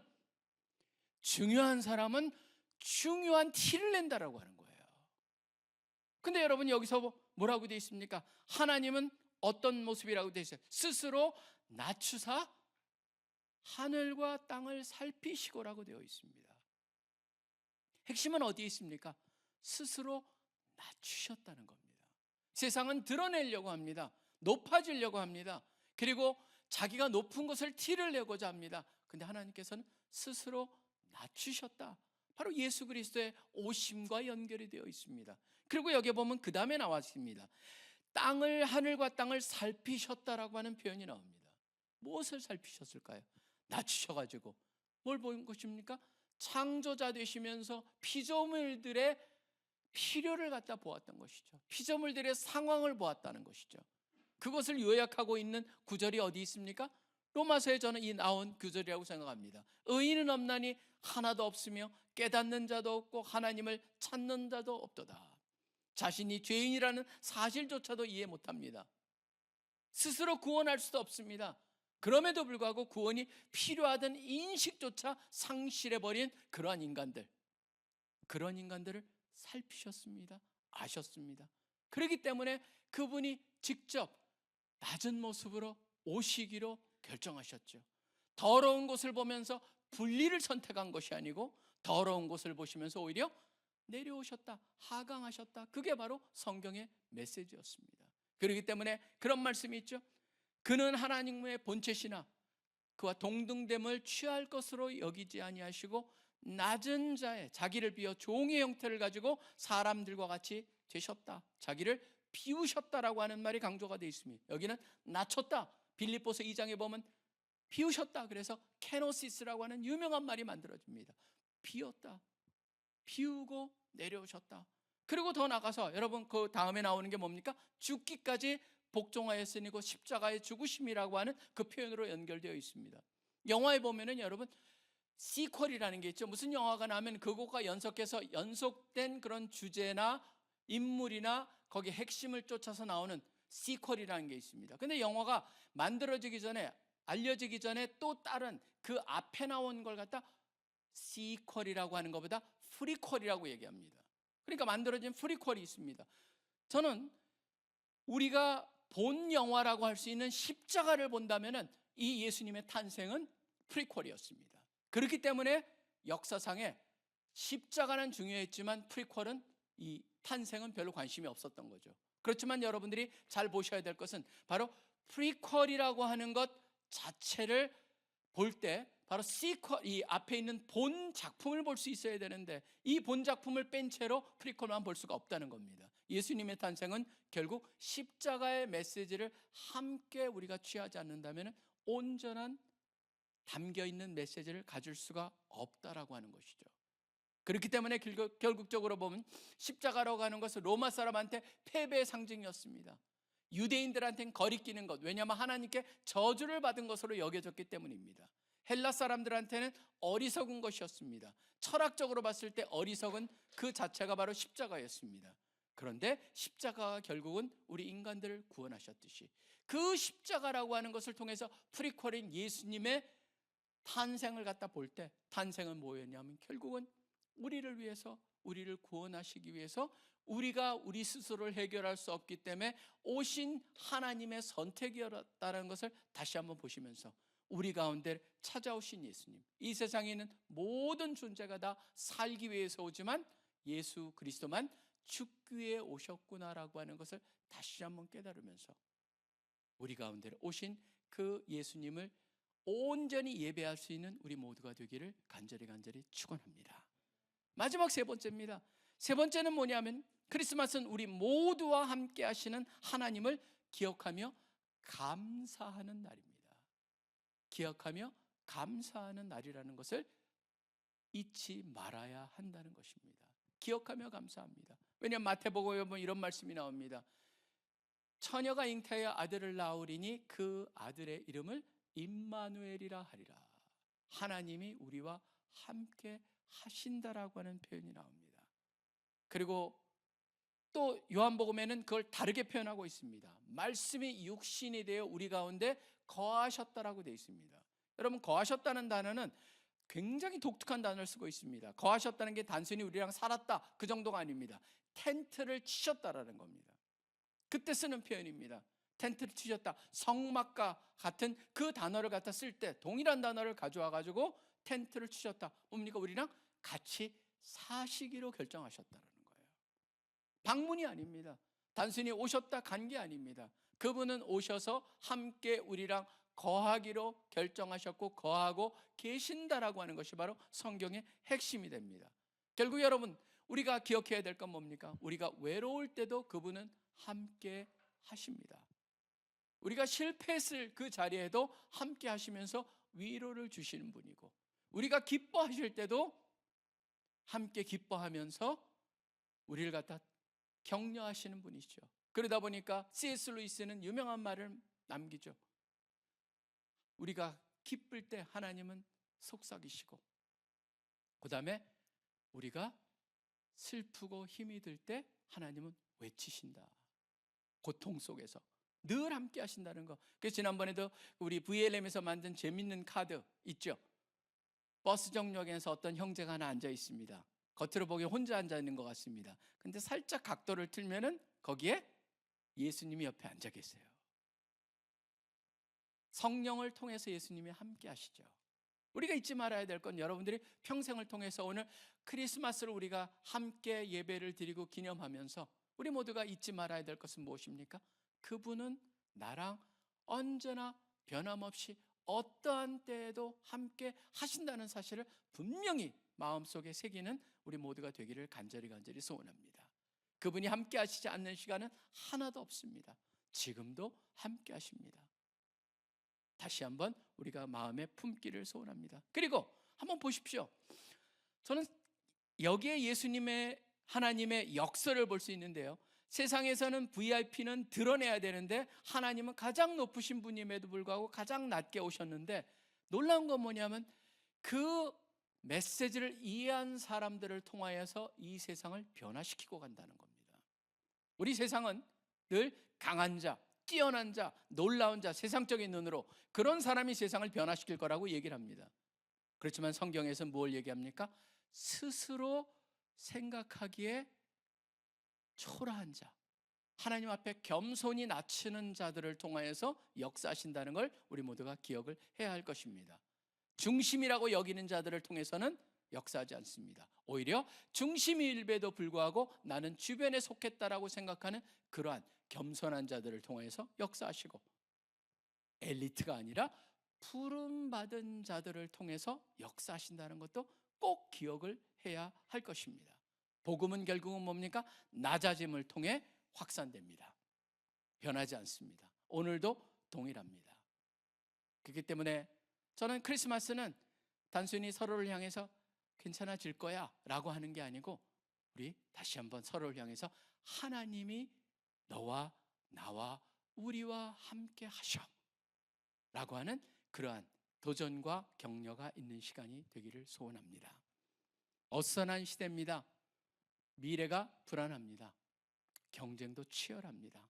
중요한 사람은 중요한 티를 낸다라고 하는 거예요. 근데 여러분 여기서 뭐라고 되어 있습니까? 하나님은 어떤 모습이라고 되어 있어요? 스스로 낮추사 하늘과 땅을 살피시고라고 되어 있습니다. 핵심은 어디에 있습니까? 스스로 낮추셨다는 겁니다. 세상은 드러내려고 합니다. 높아지려고 합니다. 그리고 자기가 높은 것을 티를 내고자 합니다. 근데 하나님께서는 스스로 낮추셨다. 바로 예수 그리스도의 오심과 연결이 되어 있습니다. 그리고 여기 보면 그 다음에 나왔습니다. 하늘과 땅을 살피셨다라고 하는 표현이 나옵니다. 무엇을 살피셨을까요? 낮추셔가지고 뭘 본 것입니까? 창조자 되시면서 피조물들의 필요를 갖다 보았던 것이죠. 피조물들의 상황을 보았다는 것이죠. 그것을 요약하고 있는 구절이 어디 있습니까? 로마서에 저는 이 나온 구절이라고 생각합니다. 의인은 없나니 하나도 없으며 깨닫는 자도 없고 하나님을 찾는 자도 없도다. 자신이 죄인이라는 사실조차도 이해 못합니다. 스스로 구원할 수도 없습니다. 그럼에도 불구하고 구원이 필요하던 인식조차 상실해버린 그러한 인간들, 그런 인간들을 살피셨습니다. 아셨습니다. 그렇기 때문에 그분이 직접 낮은 모습으로 오시기로 결정하셨죠. 더러운 곳을 보면서 분리를 선택한 것이 아니고 더러운 곳을 보시면서 오히려 내려오셨다, 하강하셨다. 그게 바로 성경의 메시지였습니다. 그렇기 때문에 그런 말씀이 있죠. 그는 하나님의 본체시나 그와 동등됨을 취할 것으로 여기지 아니하시고 낮은 자의 자기를 비워 종의 형태를 가지고 사람들과 같이 되셨다. 자기를 비우셨다라고 하는 말이 강조가 되어 있습니다. 여기는 낮췄다. 빌립보서 2장에 보면 비우셨다. 그래서 케노시스라고 하는 유명한 말이 만들어집니다. 비웠다. 비우고 내려오셨다. 그리고 더 나가서 여러분 그 다음에 나오는 게 뭡니까? 죽기까지 복종하였으니 곧 십자가의 죽으심이라고 하는 그 표현으로 연결되어 있습니다. 영화에 보면은 여러분 시퀄이라는 게 있죠. 무슨 영화가 나면 그것과 연속해서 연속된 그런 주제나 인물이나 거기 핵심을 쫓아서 나오는 시퀄이라는 게 있습니다. 근데 영화가 만들어지기 전에, 알려지기 전에 또 다른 그 앞에 나온 걸 갖다 시퀄이라고 하는 것보다 프리퀄이라고 얘기합니다. 그러니까 만들어진 프리퀄이 있습니다. 저는 우리가 본 영화라고 할 수 있는 십자가를 본다면은 이 예수님의 탄생은 프리퀄이었습니다. 그렇기 때문에 역사상에 십자가는 중요했지만 프리퀄은, 이 탄생은 별로 관심이 없었던 거죠. 그렇지만 여러분들이 잘 보셔야 될 것은 바로 프리퀄이라고 하는 것 자체를 볼 때 바로 시퀄, 이 앞에 있는 본 작품을 볼 수 있어야 되는데 이 본 작품을 뺀 채로 프리퀄만 볼 수가 없다는 겁니다. 예수님의 탄생은 결국 십자가의 메시지를 함께 우리가 취하지 않는다면 온전한 담겨있는 메시지를 가질 수가 없다라고 하는 것이죠. 그렇기 때문에 결국적으로 보면 십자가라고 하는 것은 로마 사람한테 패배의 상징이었습니다. 유대인들한테는 거리끼는 것, 왜냐하면 하나님께 저주를 받은 것으로 여겨졌기 때문입니다. 헬라 사람들한테는 어리석은 것이었습니다. 철학적으로 봤을 때 어리석은 그 자체가 바로 십자가였습니다. 그런데 십자가가 결국은 우리 인간들을 구원하셨듯이 그 십자가라고 하는 것을 통해서 프리퀄인 예수님의 탄생을 갖다 볼 때 탄생은 뭐였냐면 결국은 우리를 위해서, 우리를 구원하시기 위해서 우리가 우리 스스로를 해결할 수 없기 때문에 오신 하나님의 선택이었다는 것을 다시 한번 보시면서 우리 가운데 찾아오신 예수님, 이 세상에 있는 모든 존재가 다 살기 위해서 오지만 예수 그리스도만 죽기 위해 오셨구나라고 하는 것을 다시 한번 깨달으면서 우리 가운데 오신 그 예수님을 온전히 예배할 수 있는 우리 모두가 되기를 간절히 축원합니다. 마지막 세 번째입니다. 세 번째는 뭐냐면 크리스마스는 우리 모두와 함께 하시는 하나님을 기억하며 감사하는 날입니다. 기억하며 감사하는 날이라는 것을 잊지 말아야 한다는 것입니다. 기억하며 감사합니다. 왜냐하면 마태복음에 보면 이런 말씀이 나옵니다. 처녀가 잉태하여 아들을 낳으리니 그 아들의 이름을 임마누엘이라 하리라. 하나님이 우리와 함께 하신다라고 하는 표현이 나옵니다. 그리고 또 요한복음에는 그걸 다르게 표현하고 있습니다. 말씀이 육신이 되어 우리 가운데 거하셨다라고 되어 있습니다. 여러분, 거하셨다는 단어는 굉장히 독특한 단어를 쓰고 있습니다. 거하셨다는 게 단순히 우리랑 살았다 그 정도가 아닙니다. 텐트를 치셨다라는 겁니다. 그때 쓰는 표현입니다. 텐트를 치셨다. 성막과 같은 그 단어를 갖다 쓸 때 동일한 단어를 가져와 가지고 텐트를 치셨다. 뭡니까? 우리랑 같이 사시기로 결정하셨다는 거예요. 방문이 아닙니다. 단순히 오셨다 간 게 아닙니다. 그분은 오셔서 함께 우리랑 거하기로 결정하셨고 거하고 계신다라고 하는 것이 바로 성경의 핵심이 됩니다. 결국 여러분, 우리가 기억해야 될 건 뭡니까? 우리가 외로울 때도 그분은 함께 하십니다. 우리가 실패했을 그 자리에도 함께 하시면서 위로를 주시는 분이고, 우리가 기뻐하실 때도 함께 기뻐하면서 우리를 갖다 격려하시는 분이시죠. 그러다 보니까 C.S. 루이스는 유명한 말을 남기죠. 우리가 기쁠 때 하나님은 속삭이시고, 그 다음에 우리가 슬프고 힘이 들 때 하나님은 외치신다. 고통 속에서 늘 함께 하신다는 거. 그래서 지난번에도 우리 VLM에서 만든 재밌는 카드 있죠. 버스 정류장에서 어떤 형제가 하나 앉아 있습니다. 겉으로 보기에 혼자 앉아 있는 것 같습니다. 근데 살짝 각도를 틀면은 거기에 예수님이 옆에 앉아 계세요. 성령을 통해서 예수님이 함께 하시죠. 우리가 잊지 말아야 될 건, 여러분들이 평생을 통해서 오늘 크리스마스를 우리가 함께 예배를 드리고 기념하면서 우리 모두가 잊지 말아야 될 것은 무엇입니까? 그분은 나랑 언제나 변함없이 어떠한 때에도 함께 하신다는 사실을 분명히 마음속에 새기는 우리 모두가 되기를 간절히 소원합니다. 그분이 함께 하시지 않는 시간은 하나도 없습니다. 지금도 함께 하십니다. 다시 한번 우리가 마음에 품기를 소원합니다. 그리고 한번 보십시오. 저는 여기에 예수님의 하나님의 역사를 볼 수 있는데요. 세상에서는 VIP는 드러내야 되는데 하나님은 가장 높으신 분임에도 불구하고 가장 낮게 오셨는데, 놀라운 건 뭐냐면 그 메시지를 이해한 사람들을 통하여서 이 세상을 변화시키고 간다는 겁니다. 우리 세상은 늘 강한 자, 뛰어난 자, 놀라운 자, 세상적인 눈으로 그런 사람이 세상을 변화시킬 거라고 얘기를 합니다. 그렇지만 성경에서는 뭘 얘기합니까? 스스로 생각하기에 초라한 자, 하나님 앞에 겸손히 낮추는 자들을 통하여서 역사하신다는 걸 우리 모두가 기억을 해야 할 것입니다. 중심이라고 여기는 자들을 통해서는 역사하지 않습니다. 오히려 중심일배도 불구하고 나는 주변에 속했다라고 생각하는 그러한 겸손한 자들을 통해서 역사하시고, 엘리트가 아니라 부름받은 자들을 통해서 역사하신다는 것도 꼭 기억을 해야 할 것입니다. 복음은 결국은 뭡니까? 낮아짐을 통해 확산됩니다. 변하지 않습니다. 오늘도 동일합니다. 그렇기 때문에 저는 크리스마스는 단순히 서로를 향해서 괜찮아질 거야 라고 하는 게 아니고, 우리 다시 한번 서로를 향해서 하나님이 너와 나와 우리와 함께 하셔 라고 하는 그러한 도전과 격려가 있는 시간이 되기를 소원합니다. 어수선한 시대입니다. 미래가 불안합니다. 경쟁도 치열합니다.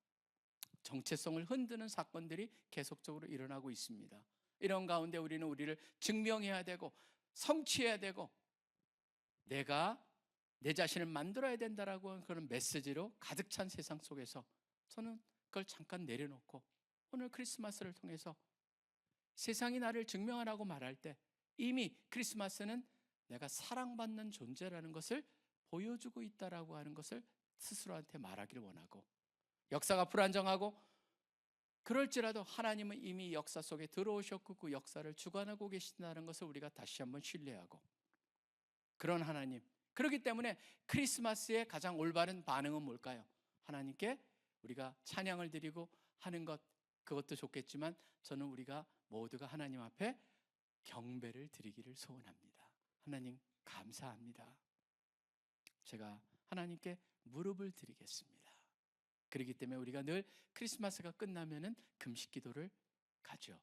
정체성을 흔드는 사건들이 계속적으로 일어나고 있습니다. 이런 가운데 우리는 우리를 증명해야 되고 성취해야 되고 내가 내 자신을 만들어야 된다라고 하는 그런 메시지로 가득 찬 세상 속에서 저는 그걸 잠깐 내려놓고 오늘 크리스마스를 통해서 세상이 나를 증명하라고 말할 때 이미 크리스마스는 내가 사랑받는 존재라는 것을 보여주고 있다라고 하는 것을 스스로한테 말하기를 원하고, 역사가 불안정하고 그럴지라도 하나님은 이미 역사 속에 들어오셨고 그 역사를 주관하고 계신다는 것을 우리가 다시 한번 신뢰하고, 그런 하나님, 그렇기 때문에 크리스마스의 가장 올바른 반응은 뭘까요? 하나님께 우리가 찬양을 드리고 하는 것, 그것도 좋겠지만 저는 우리가 모두가 하나님 앞에 경배를 드리기를 소원합니다. 하나님 감사합니다. 제가 하나님께 무릎을 드리겠습니다. 그렇기 때문에 우리가 늘 크리스마스가 끝나면은 금식 기도를 가죠.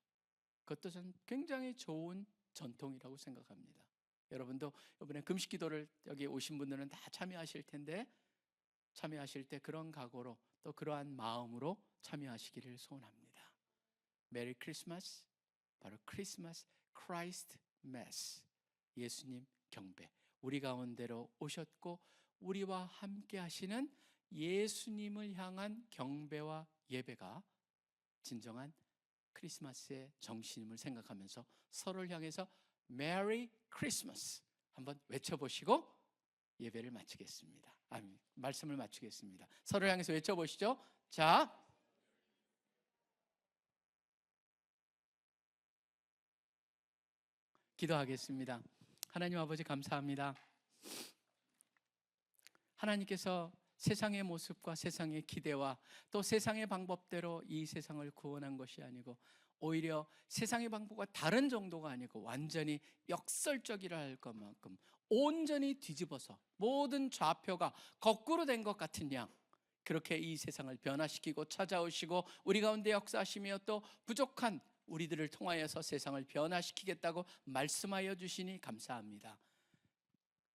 그것도 전 굉장히 좋은 전통이라고 생각합니다. 여러분도 이번에 금식 기도를 여기 오신 분들은 다 참여하실 텐데, 참여하실 때 그런 각오로 또 그러한 마음으로 참여하시기를 소원합니다. 메리 크리스마스, 바로 크리스마스 크라이스트 메스, 예수님 경배, 우리 가운데로 오셨고 우리와 함께 하시는 예수님을 향한 경배와 예배가 진정한 크리스마스의 정신임을 생각하면서 서로를 향해서 메리 크리스마스 한번 외쳐보시고 예배를 마치겠습니다. 아멘. 말씀을 마치겠습니다. 서로를 향해서 외쳐보시죠. 자, 기도하겠습니다. 하나님 아버지 감사합니다. 하나님께서 세상의 모습과 세상의 기대와 또 세상의 방법대로 이 세상을 구원한 것이 아니고 오히려 세상의 방법과 다른 정도가 아니고 완전히 역설적이라 할 것만큼 온전히 뒤집어서 모든 좌표가 거꾸로 된 것 같은 양, 그렇게 이 세상을 변화시키고 찾아오시고 우리 가운데 역사하시며 또 부족한 우리들을 통하여서 세상을 변화시키겠다고 말씀하여 주시니 감사합니다.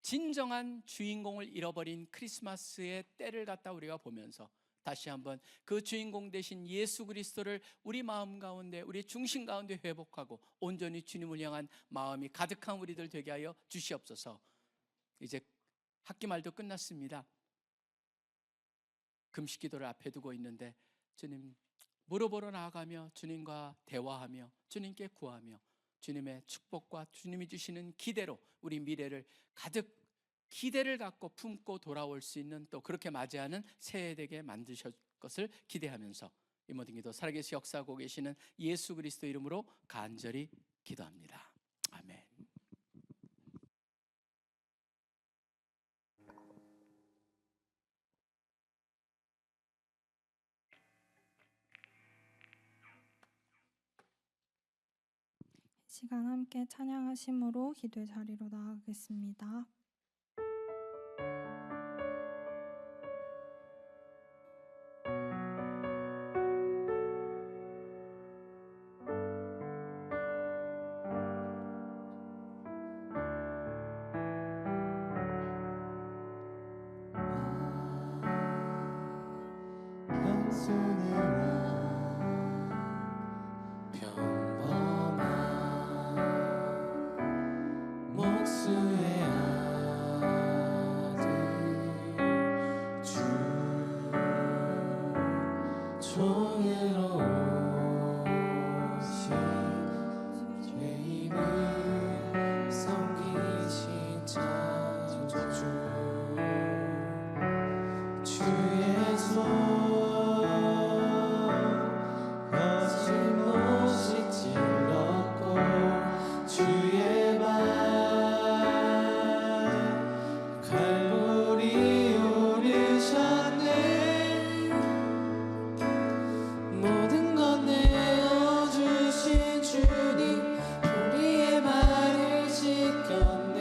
진정한 주인공을 잃어버린 크리스마스의 때를 갖다 우리가 보면서 다시 한번 그 주인공 되신 예수 그리스도를 우리 마음 가운데, 우리 중심 가운데 회복하고 온전히 주님을 향한 마음이 가득한 우리들 되게 하여 주시옵소서. 이제 학기 말도 끝났습니다. 금식 기도를 앞에 두고 있는데 주님 무릎으로 나아가며 주님과 대화하며 주님께 구하며 주님의 축복과 주님이 주시는 기대로 우리 미래를 가득 기대를 갖고 품고 돌아올 수 있는, 또 그렇게 맞이하는 새해 되게 만드실 것을 기대하면서 이 모든 기도 살아계시 역사하고 계시는 예수 그리스도 이름으로 간절히 기도합니다. 아멘. 시간 함께 찬양하심으로 기도의 자리로 나아가겠습니다. 종으로 오신 죄인을 섬기신 창조주 주의 손 거침없이 찔렀고 주의 발 갈보리 오르셨네 모든 것 내어주신 주님 우리의 말을 지켰네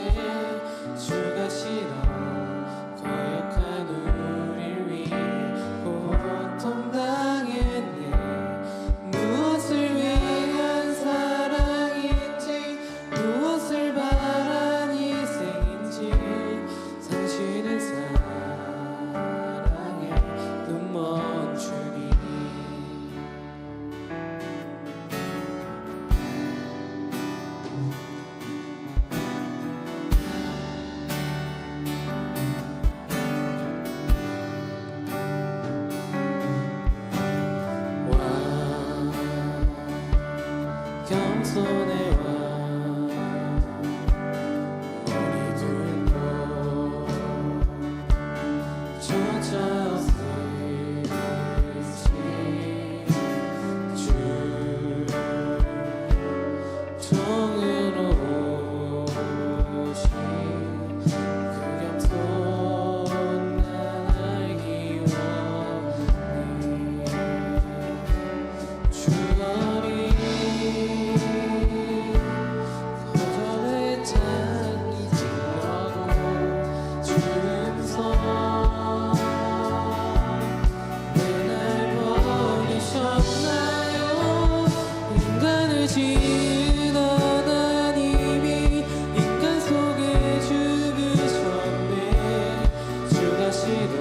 주가 싫어 거역한 우릴 위해 고통당했네 무엇을 위한 사랑인지 무엇을 바란 희생인지 당신은 사랑의 눈먼 주님 와 겸손해 와 머리 들고 쫓아오시지 주 종으로 오신 그 겸손 난 알기 원해 주어리 거절의 장이 찔러도 주음성 왜 날 버리셨나요 인간을 지은 하나님이 인간 속에 죽으셨네 주가 싫어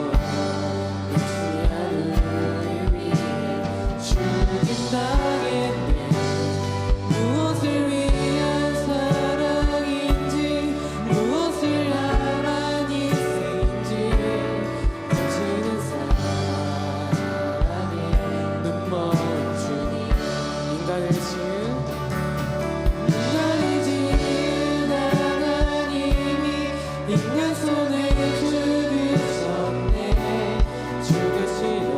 무시한 우리 위해 죽인다겠네 무엇을 위한 사랑인지 무엇을 향한 희생인지 당신은 사랑의 눈먼 주님 인간을 지은 하나님이 인간 손에 죽으셨네 주가 싫어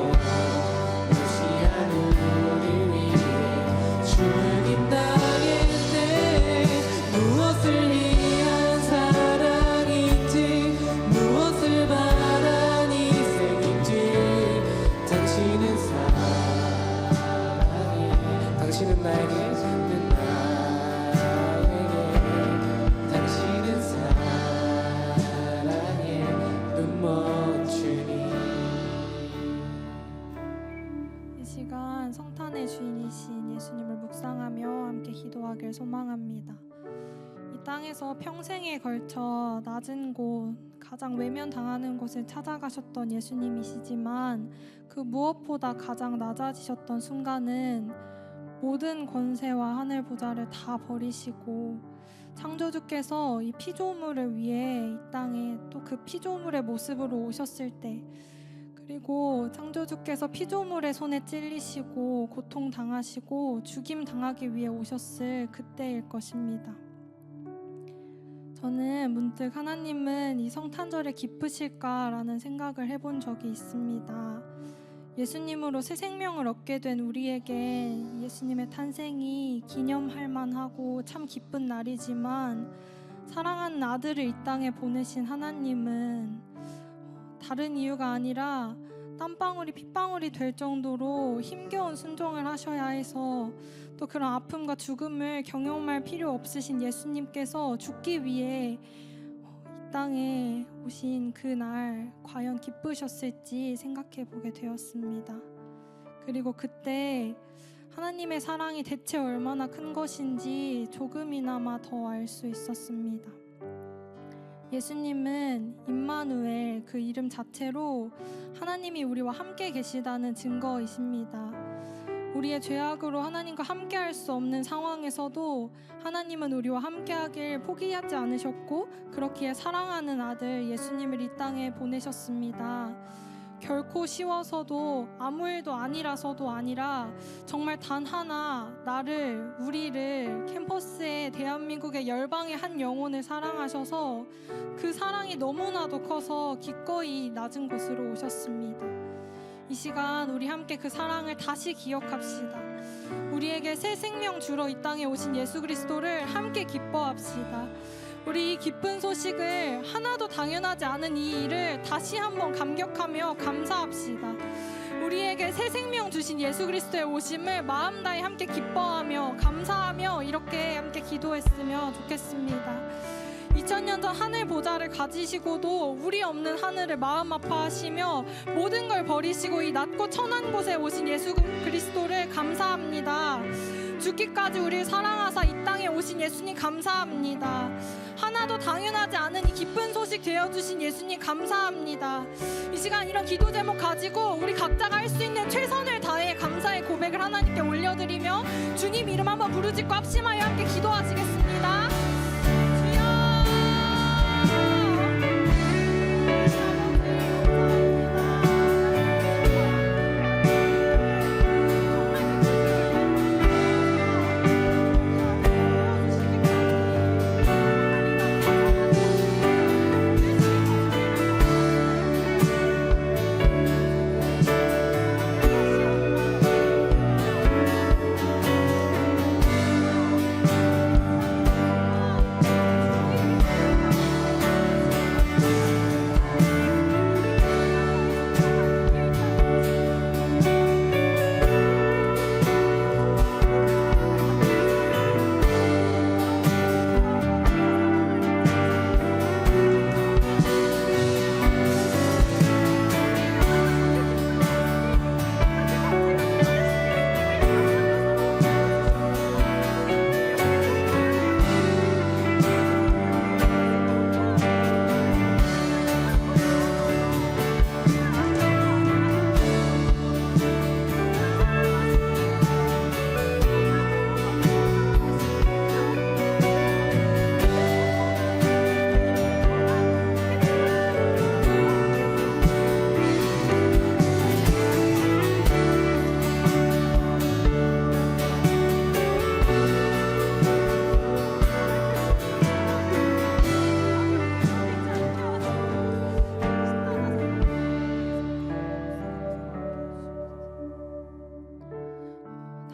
무시한 우리 위해 죽인다겠네 무엇을 위한 사랑인지 무엇을 바란 희생인지 당신은 사랑해 당신은 나에게 당신은 사랑해 눈먼 주님 이 시간 성탄의 주인이신 예수님을 묵상하며 함께 기도하길 소망합니다. 이 땅에서 평생에 걸쳐 낮은 곳, 가장 외면당하는 곳을 찾아가셨던 예수님이시지만 그 무엇보다 가장 낮아지셨던 순간은 모든 권세와 하늘 보좌를 다 버리시고 창조주께서 이 피조물을 위해 이 땅에 또 그 피조물의 모습으로 오셨을 때 그리고 창조주께서 피조물의 손에 찔리시고 고통당하시고 죽임당하기 위해 오셨을 그때일 것입니다. 저는 문득 하나님은 이 성탄절에 기쁘실까라는 생각을 해본 적이 있습니다. 예수님으로 새 생명을 얻게 된 우리에게 예수님의 탄생이 기념할 만하고 참 기쁜 날이지만 사랑하는 아들을 이 땅에 보내신 하나님은 다른 이유가 아니라 땀방울이 핏방울이 될 정도로 힘겨운 순종을 하셔야 해서 또 그런 아픔과 죽음을 경험할 필요 없으신 예수님께서 죽기 위해 이 땅에 오신 그날 과연 기쁘셨을지 생각해 보게 되었습니다. 그리고 그때 하나님의 사랑이 대체 얼마나 큰 것인지 조금이나마 더 알 수 있었습니다. 예수님은 임마누엘 그 이름 자체로 하나님이 우리와 함께 계시다는 증거이십니다. 우리의 죄악으로 하나님과 함께할 수 없는 상황에서도 하나님은 우리와 함께하길 포기하지 않으셨고 그렇기에 사랑하는 아들 예수님을 이 땅에 보내셨습니다. 결코 쉬워서도 아무 일도 아니라서도 아니라 정말 단 하나 우리를 캠퍼스에 대한민국의 열방의 한 영혼을 사랑하셔서 그 사랑이 너무나도 커서 기꺼이 낮은 곳으로 오셨습니다. 이 시간 우리 함께 그 사랑을 다시 기억합시다. 우리에게 새 생명 주러 이 땅에 오신 예수 그리스도를 함께 기뻐합시다. 우리 이 기쁜 소식을 하나도 당연하지 않은 이 일을 다시 한번 감격하며 감사합시다. 우리에게 새 생명 주신 예수 그리스도의 오심을 마음 다해 함께 기뻐하며 감사하며 이렇게 함께 기도했으면 좋겠습니다. 2000년 전 하늘 보좌를 가지시고도 우리 없는 하늘을 마음 아파하시며 모든 걸 버리시고 이 낮고 천한 곳에 오신 예수 그리스도를 감사합니다. 죽기까지 우리를 사랑하사 이 땅에 오신 예수님 감사합니다. 하나도 당연하지 않은 이 기쁜 소식 되어주신 예수님 감사합니다. 이 시간 이런 기도 제목 가지고 우리 각자가 할 수 있는 최선을 다해 감사의 고백을 하나님께 올려드리며 주님 이름 한번 부르짖고 합심하여 함께 기도하시겠습니다.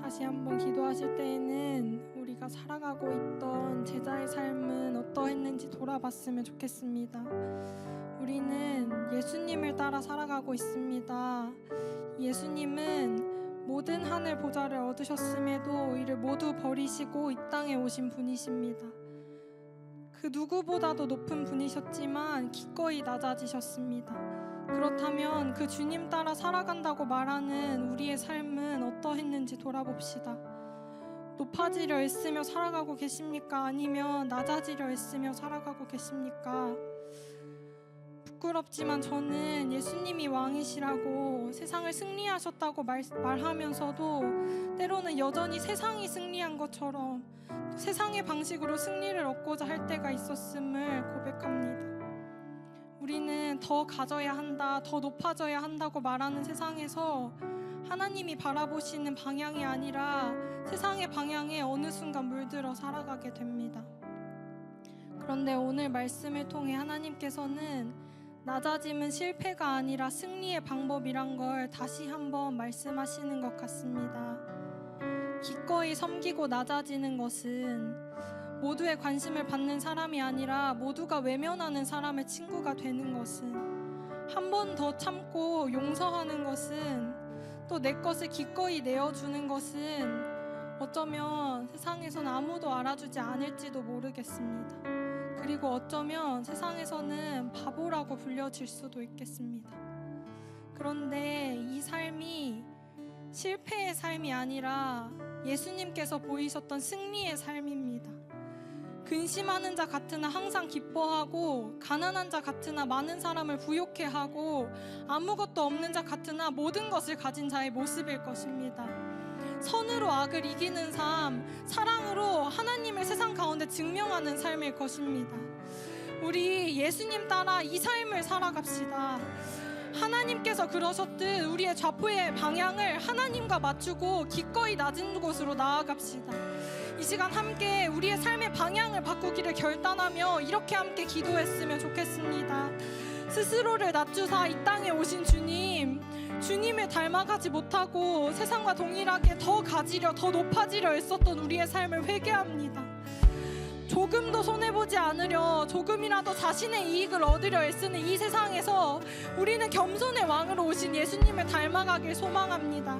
다시 한번 기도하실 때에는 우리가 살아가고 있던 제자의 삶은 어떠했는지 돌아봤으면 좋겠습니다. 우리는 예수님을 따라 살아가고 있습니다. 예수님은 모든 하늘 보좌를 얻으셨음에도 이를 모두 버리시고 이 땅에 오신 분이십니다. 그 누구보다도 높은 분이셨지만 기꺼이 낮아지셨습니다. 그렇다면 그 주님 따라 살아간다고 말하는 우리의 삶은 어떠했는지 돌아봅시다. 높아지려 애쓰며 살아가고 계십니까? 아니면 낮아지려 애쓰며 살아가고 계십니까? 부끄럽지만 저는 예수님이 왕이시라고 세상을 승리하셨다고 말하면서도 때로는 여전히 세상이 승리한 것처럼 세상의 방식으로 승리를 얻고자 할 때가 있었음을 고백합니다. 우리는 더 가져야 한다, 더 높아져야 한다고 말하는 세상에서 하나님이 바라보시는 방향이 아니라 세상의 방향에 어느 순간 물들어 살아가게 됩니다. 그런데 오늘 말씀을 통해 하나님께서는 낮아짐은 실패가 아니라 승리의 방법이란 걸 다시 한번 말씀하시는 것 같습니다. 기꺼이 섬기고 낮아지는 것은 모두의 관심을 받는 사람이 아니라 모두가 외면하는 사람의 친구가 되는 것은, 한 번 더 참고 용서하는 것은, 또 내 것을 기꺼이 내어주는 것은 어쩌면 세상에서는 아무도 알아주지 않을지도 모르겠습니다. 그리고 어쩌면 세상에서는 바보라고 불려질 수도 있겠습니다. 그런데 이 삶이 실패의 삶이 아니라 예수님께서 보이셨던 승리의 삶입니다. 근심하는 자 같으나 항상 기뻐하고, 가난한 자 같으나 많은 사람을 부욕해 하고, 아무것도 없는 자 같으나 모든 것을 가진 자의 모습일 것입니다. 선으로 악을 이기는 삶, 사랑으로 하나님을 세상 가운데 증명하는 삶일 것입니다. 우리 예수님 따라 이 삶을 살아갑시다. 하나님께서 그러셨듯 우리의 좌표의 방향을 하나님과 맞추고 기꺼이 낮은 곳으로 나아갑시다. 이 시간 함께 우리의 삶의 방향을 바꾸기를 결단하며 이렇게 함께 기도했으면 좋겠습니다. 스스로를 낮추사 이 땅에 오신 주님을 닮아가지 못하고 세상과 동일하게 더 가지려 더 높아지려 애썼던 우리의 삶을 회개합니다. 조금도 손해보지 않으려 조금이라도 자신의 이익을 얻으려 애쓰는 이 세상에서 우리는 겸손의 왕으로 오신 예수님을 닮아가길 소망합니다.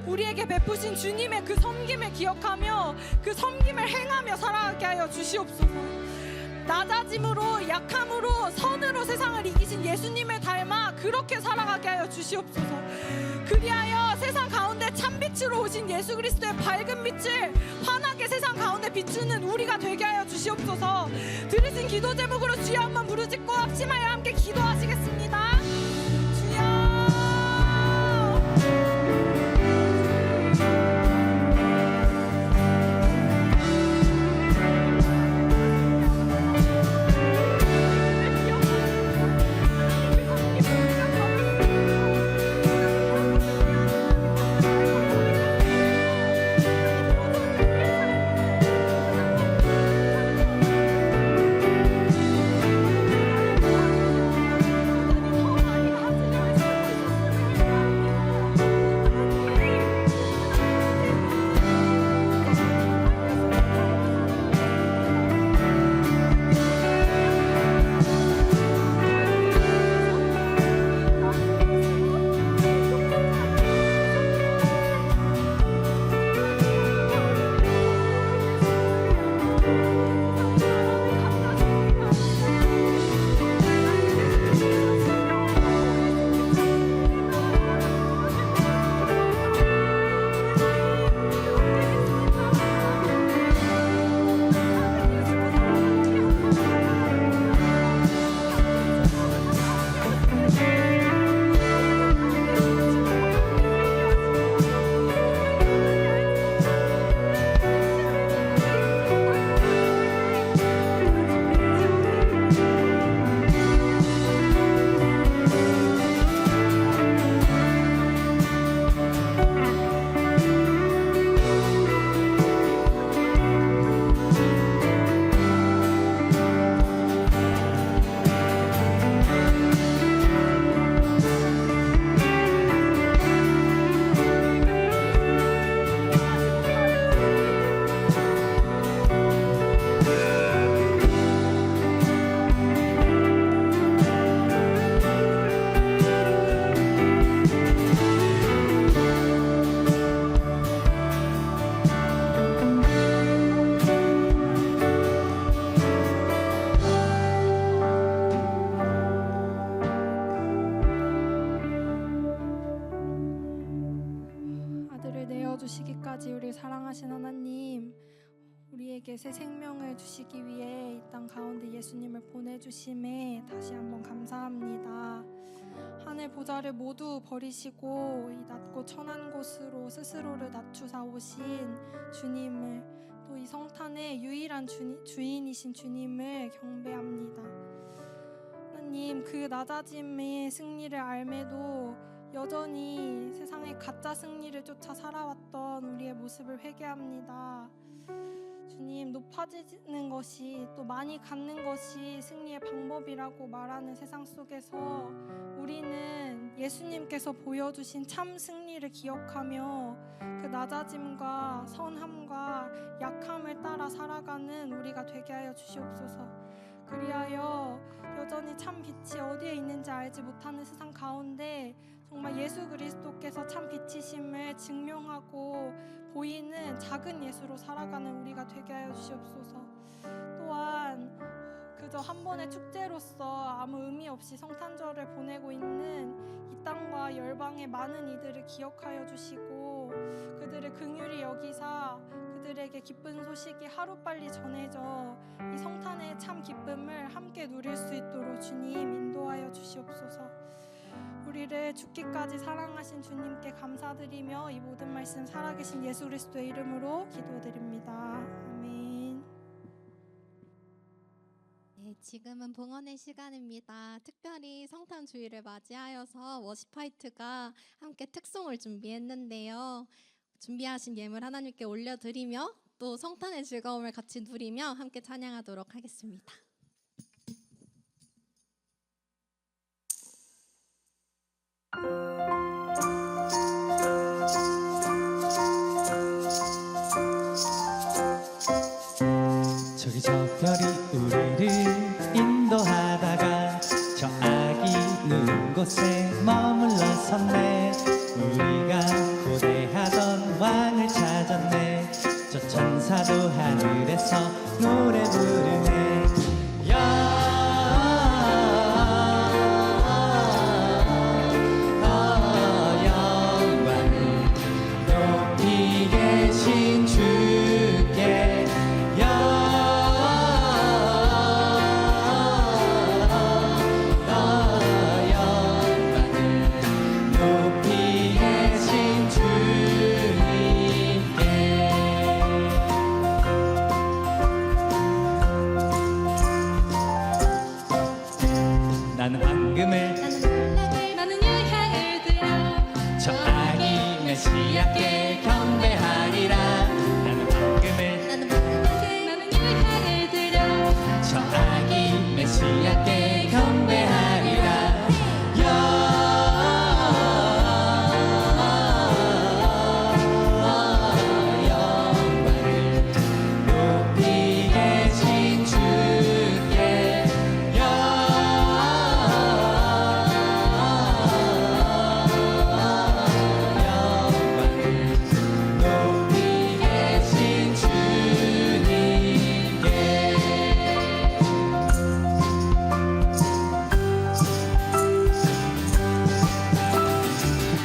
우리에게 베푸신 주님의 그 섬김을 기억하며 그 섬김을 행하며 살아가게 하여 주시옵소서. 낮아짐으로 약함으로 선으로 세상을 이기신 예수님을 닮아 그렇게 살아가게 하여 주시옵소서. 그리하여 세상 가운데 참빛으로 오신 예수 그리스도의 밝은 빛을 환하게 세상 가운데 비추는 우리가 되게 하여 주시옵소서. 들으신 기도 제목으로 주여 한번 부르짖고 합심하여 함께 기도하시겠습니다. 주여. 주시기까지 우리를 사랑하신 하나님, 우리에게 새 생명을 주시기 위해 이 땅 가운데 예수님을 보내주심에 다시 한번 감사합니다. 하늘 보좌를 모두 버리시고 이 낮고 천한 곳으로 스스로를 낮추사 오신 주님을, 또 이 성탄의 유일한 주인이신 주님을 경배합니다. 하나님, 그 낮아짐의 승리를 알매도 여전히 세상의 가짜 승리를 쫓아 살아왔던 우리의 모습을 회개합니다. 주님, 높아지는 것이 또 많이 갖는 것이 승리의 방법이라고 말하는 세상 속에서 우리는 예수님께서 보여주신 참 승리를 기억하며 그 낮아짐과 선함과 약함을 따라 살아가는 우리가 되게 하여 주시옵소서. 그리하여 여전히 참 빛이 어디에 있는지 알지 못하는 세상 가운데 정말 예수 그리스도께서 참 빛이심을 증명하고 보이는 작은 예수로 살아가는 우리가 되게 하여 주시옵소서. 또한 그저 한 번의 축제로서 아무 의미 없이 성탄절을 보내고 있는 이 땅과 열방의 많은 이들을 기억하여 주시고 그들을 긍휼히 여기사 그들에게 기쁜 소식이 하루빨리 전해져 이 성탄의 참 기쁨을 함께 누릴 수 있도록 주님 인도하여 주시옵소서. 우리를 죽기까지 사랑하신 주님께 감사드리며 이 모든 말씀 살아계신 예수 그리스도의 이름으로 기도드립니다. 아멘. 네, 지금은 봉헌의 시간입니다. 특별히 성탄 주일을 맞이하여서 워시파이트가 함께 특송을 준비했는데요. 준비하신 예물 하나님께 올려드리며 또 성탄의 즐거움을 같이 누리며 함께 찬양하도록 하겠습니다. 저기 저 별이 우리를 인도하다가 저 아기 누운 곳에 머물러섰네. 우리가 고대하던 왕을 찾았네. 저 천사도 하늘에서 노래 부르네. 영광을 높이 계신 주께 높이 계신 주님께. 나는 황금을 나는 유향을 들여 저 아기 메시아께 경배하리라. 나는 황금을 나는 목록을 나는 유향을 들여 저 아기 메시아께 경배하리라. 영광을 높이 계신 주께 영광을 높이 계신 주님께.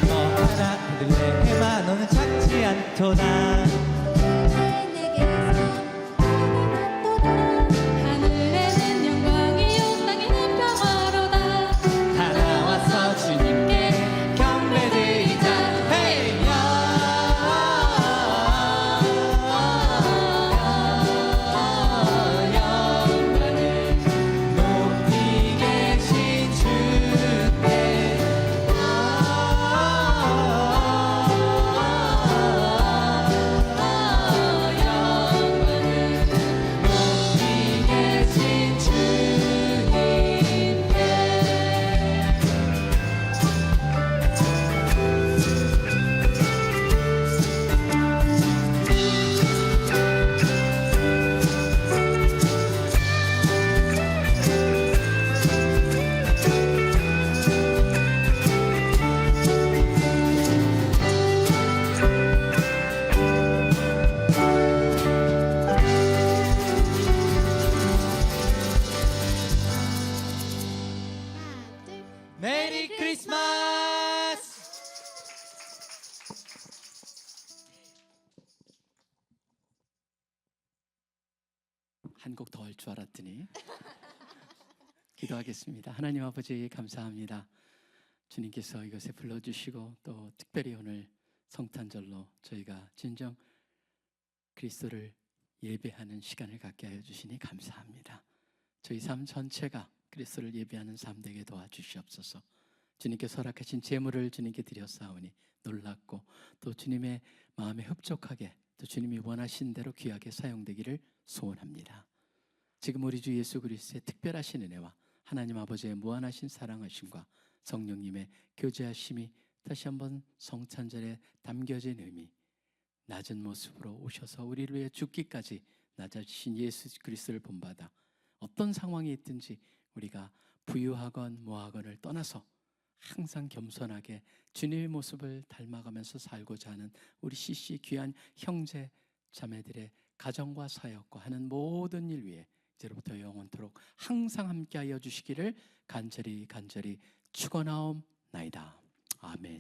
기뻐하라 베들레헴아 너는 작지 않도다. 내게서 하늘에는 영광이요 땅에는 평화로다. 다 나와서 주님께 경배드리자. 헤이 영광을 높이 계신 주께 영광을 높이 계신 주님께. 하나, 둘. 메리 크리스마스! 한 곡 더 할 줄 알았더니 기도하겠습니다. 하나님 아버지 감사합니다. 주님께서 이것에 불러주시고 또 특별히 오늘 성탄절로 저희가 진정 그리스도를 예배하는 시간을 갖게 하여 주시니 감사합니다. 저희 삶 전체가 그리스도를 예배하는 삶 되게 도와주시옵소서. 주님께서 허락하신 제물을 주님께 드렸사오니 놀랍고 또 주님의 마음에 흡족하게 또 주님이 원하신 대로 귀하게 사용되기를 소원합니다. 지금 우리 주 예수 그리스도의 특별하신 은혜와 하나님 아버지의 무한하신 사랑하심과 성령님의 교제하심이 다시 한번 성찬절에 담겨진 의미, 낮은 모습으로 오셔서 우리를 위해 죽기까지 낮아지신 예수 그리스도를 본받아 어떤 상황이 있든지 우리가 부유하건 뭐하건을 떠나서 항상 겸손하게 주님의 모습을 닮아가면서 살고자 하는 우리 CC 귀한 형제 자매들의 가정과 사역과 하는 모든 일 위에 이제로부터 영원토록 항상 함께하여 주시기를 간절히 축원하옵나이다. 아멘.